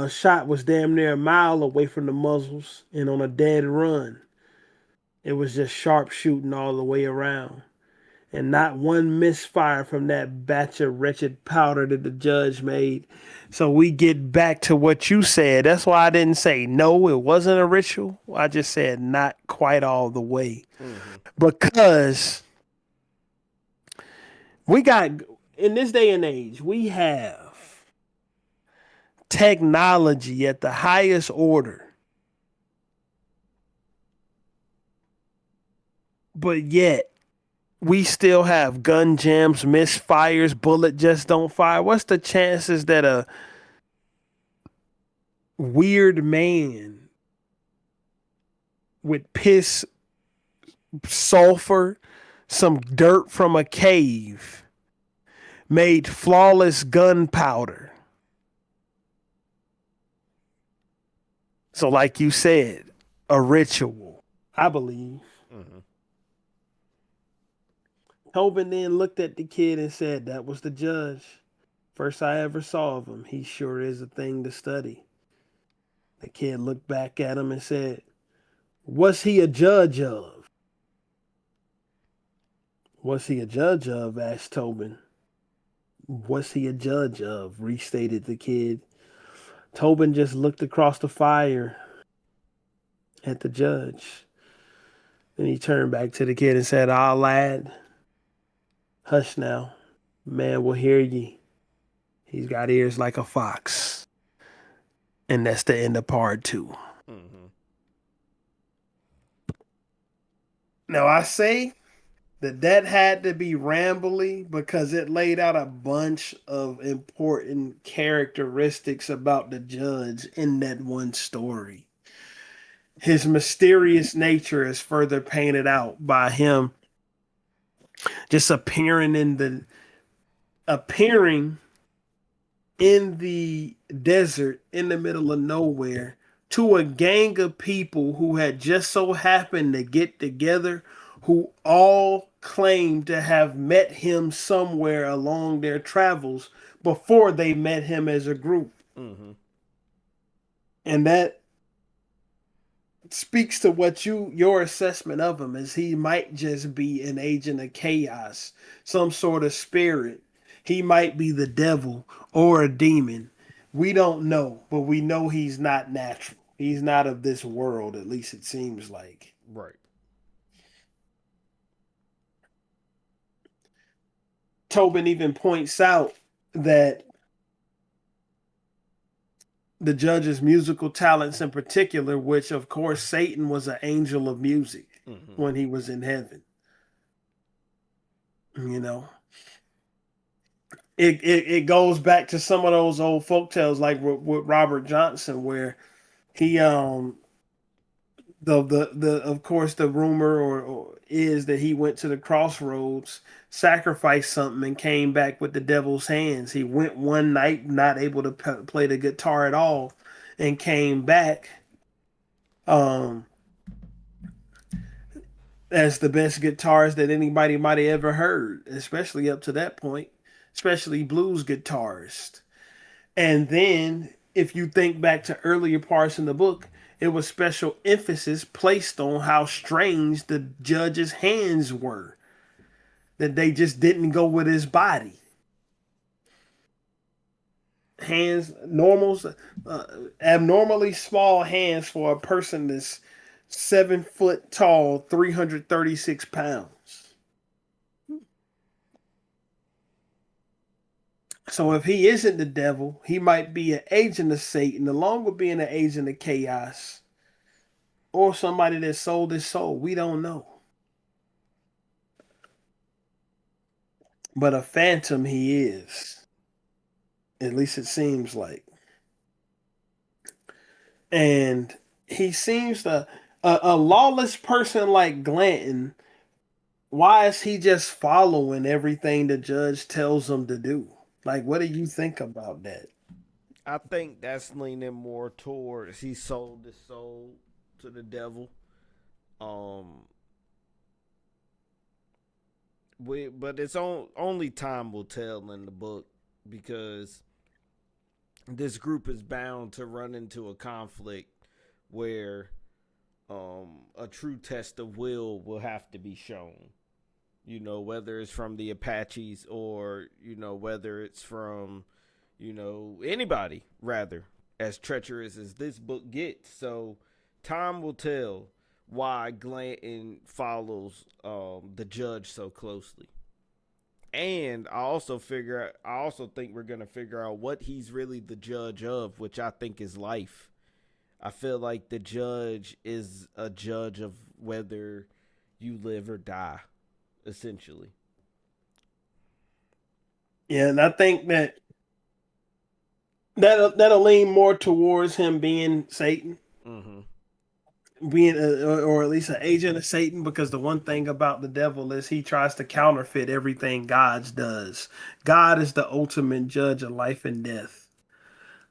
shot was damn near a mile away from the muzzles and on a dead run. It was just sharp shooting all the way around. And not one misfire from that batch of wretched powder that the judge made. So we get back to what you said. That's why I didn't say no, it wasn't a ritual. I just said not quite all the way. Because we got, in this day and age, we have technology at the highest order. But yet, we still have gun jams, misfires, bullet just don't fire. What's the chances that a weird man with piss, sulfur, some dirt from a cave made flawless gunpowder? So like you said, a ritual, I believe. Tobin then looked at the kid and said, that was the judge. First I ever saw of him. He sure is a thing to study. The kid looked back at him and said, what's he a judge of? What's he a judge of? Asked Tobin. What's he a judge of? Restated the kid. Tobin just looked across the fire at the judge. Then he turned back to the kid and said, lad, hush now. Man will hear ye. He's got ears like a fox. And that's the end of part 2. Now I say that had to be rambly because it laid out a bunch of important characteristics about the judge in that one story. His mysterious nature is further painted out by him just appearing in the desert in the middle of nowhere to a gang of people who had just so happened to get together, who all claimed to have met him somewhere along their travels before they met him as a group. And that speaks to what your assessment of him is. He might just be an agent of chaos, some sort of spirit. He might be the devil or a demon. We don't know, but we know he's not natural. He's not of this world, at least it seems like. Right. Tobin even points out that the judge's musical talents in particular, which of course Satan was an angel of music Mm-hmm. when he was in heaven. You know, it goes back to some of those old folk tales like with Robert Johnson, where he the of course the rumor or is that he went to the crossroads, sacrificed something, and came back with the devil's hands. He went one night not able to play the guitar at all, and came back um as the best guitarist that anybody might have ever heard, especially up to that point, especially blues guitarist. And then, if you think back to earlier parts in the book, it was special emphasis placed on how strange the judge's hands were, that they just didn't go with his body. Hands, normals, abnormally small hands for a person that's 7 foot tall, 336 pounds. So if he isn't the devil, he might be an agent of Satan, along with being an agent of chaos, or somebody that sold his soul. We don't know. But a phantom he is. At least it seems like. And he seems a lawless person like Glanton. Why is he just following everything the judge tells him to do? Like, what do you think about that? I think that's leaning more towards he sold his soul to the devil. Um, but it's only time will tell in the book because this group is bound to run into a conflict where a true test of will have to be shown. You know, whether it's from the Apaches or, you know, whether it's from, you know, anybody, rather, as treacherous as this book gets. So time will tell why Glanton follows the judge so closely. And I also think we're gonna figure out what he's really the judge of, which I think is life. I feel like the judge is a judge of whether you live or die, essentially. Yeah, and I think that'll lean more towards him being Satan, Mm-hmm. being or at least an agent of Satan, because the one thing about the devil is he tries to counterfeit everything God does. God is the ultimate judge of life and death,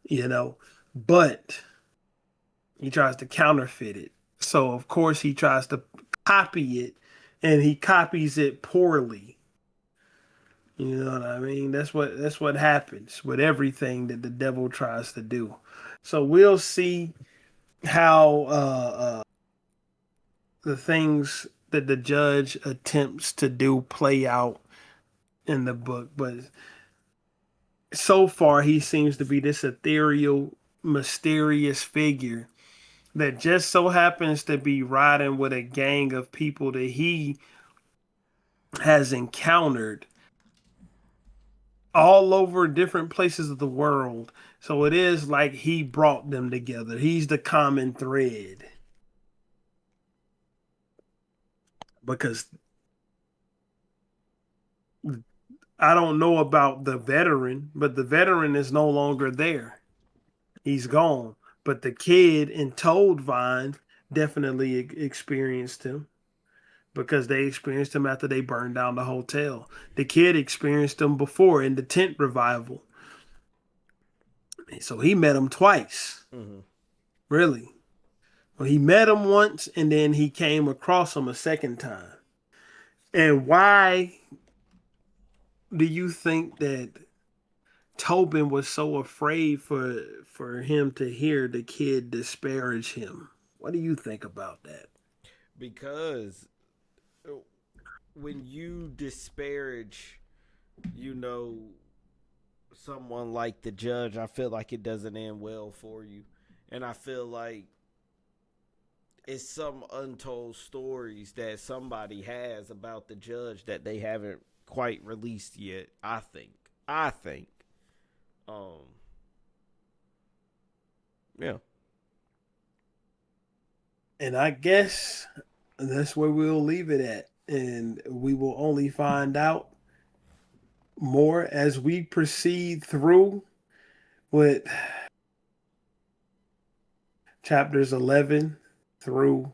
you know, but he tries to counterfeit it. So of course he tries to copy it, and he copies it poorly. You know what I mean? That's what happens with everything that the devil tries to do. So we'll see how the things that the judge attempts to do play out in the book. But so far, he seems to be this ethereal, mysterious figure that just so happens to be riding with a gang of people that he has encountered all over different places of the world. So it is like he brought them together. He's the common thread. Because I don't know about the veteran, but the veteran is no longer there. He's gone. But the kid in Toadvine definitely experienced him because they experienced him after they burned down the hotel. The kid experienced him before in the tent revival. So he met him twice, Mm-hmm. really. Well, he met him once and then he came across him a second time. And why do you think that Tobin was so afraid for him to hear the kid disparage him? What do you think about that? Because when you disparage, you know, someone like the judge, I feel like it doesn't end well for you. And I feel like it's some untold stories that somebody has about the judge that they haven't quite released yet. I think. Um. Yeah. And I guess that's where we'll leave it at. And we will only find out more as we proceed through with chapters 11 through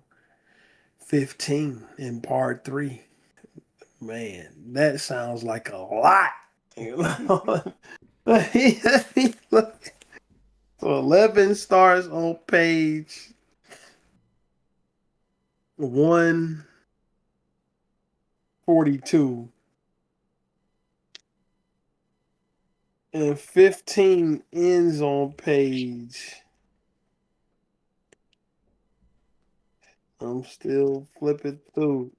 15 in part 3. Man, that sounds like a lot. You know? So 11 starts on page 142. And 15 ends on page. I'm still flipping through.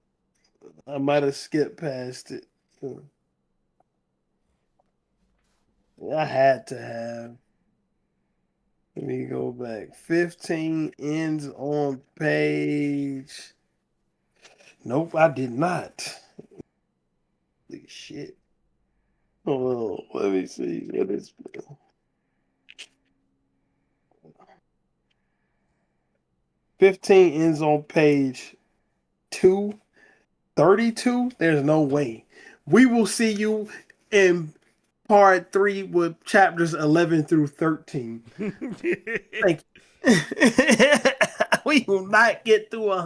I might have skipped past it. I had to have. Let me go back. 15 ends on page. Nope, I did not. Holy shit. Oh, let me see. What is 15 ends on page 232? There's no way. We will see you in part 3 with chapters 11 through 13. Thank you. We will not get through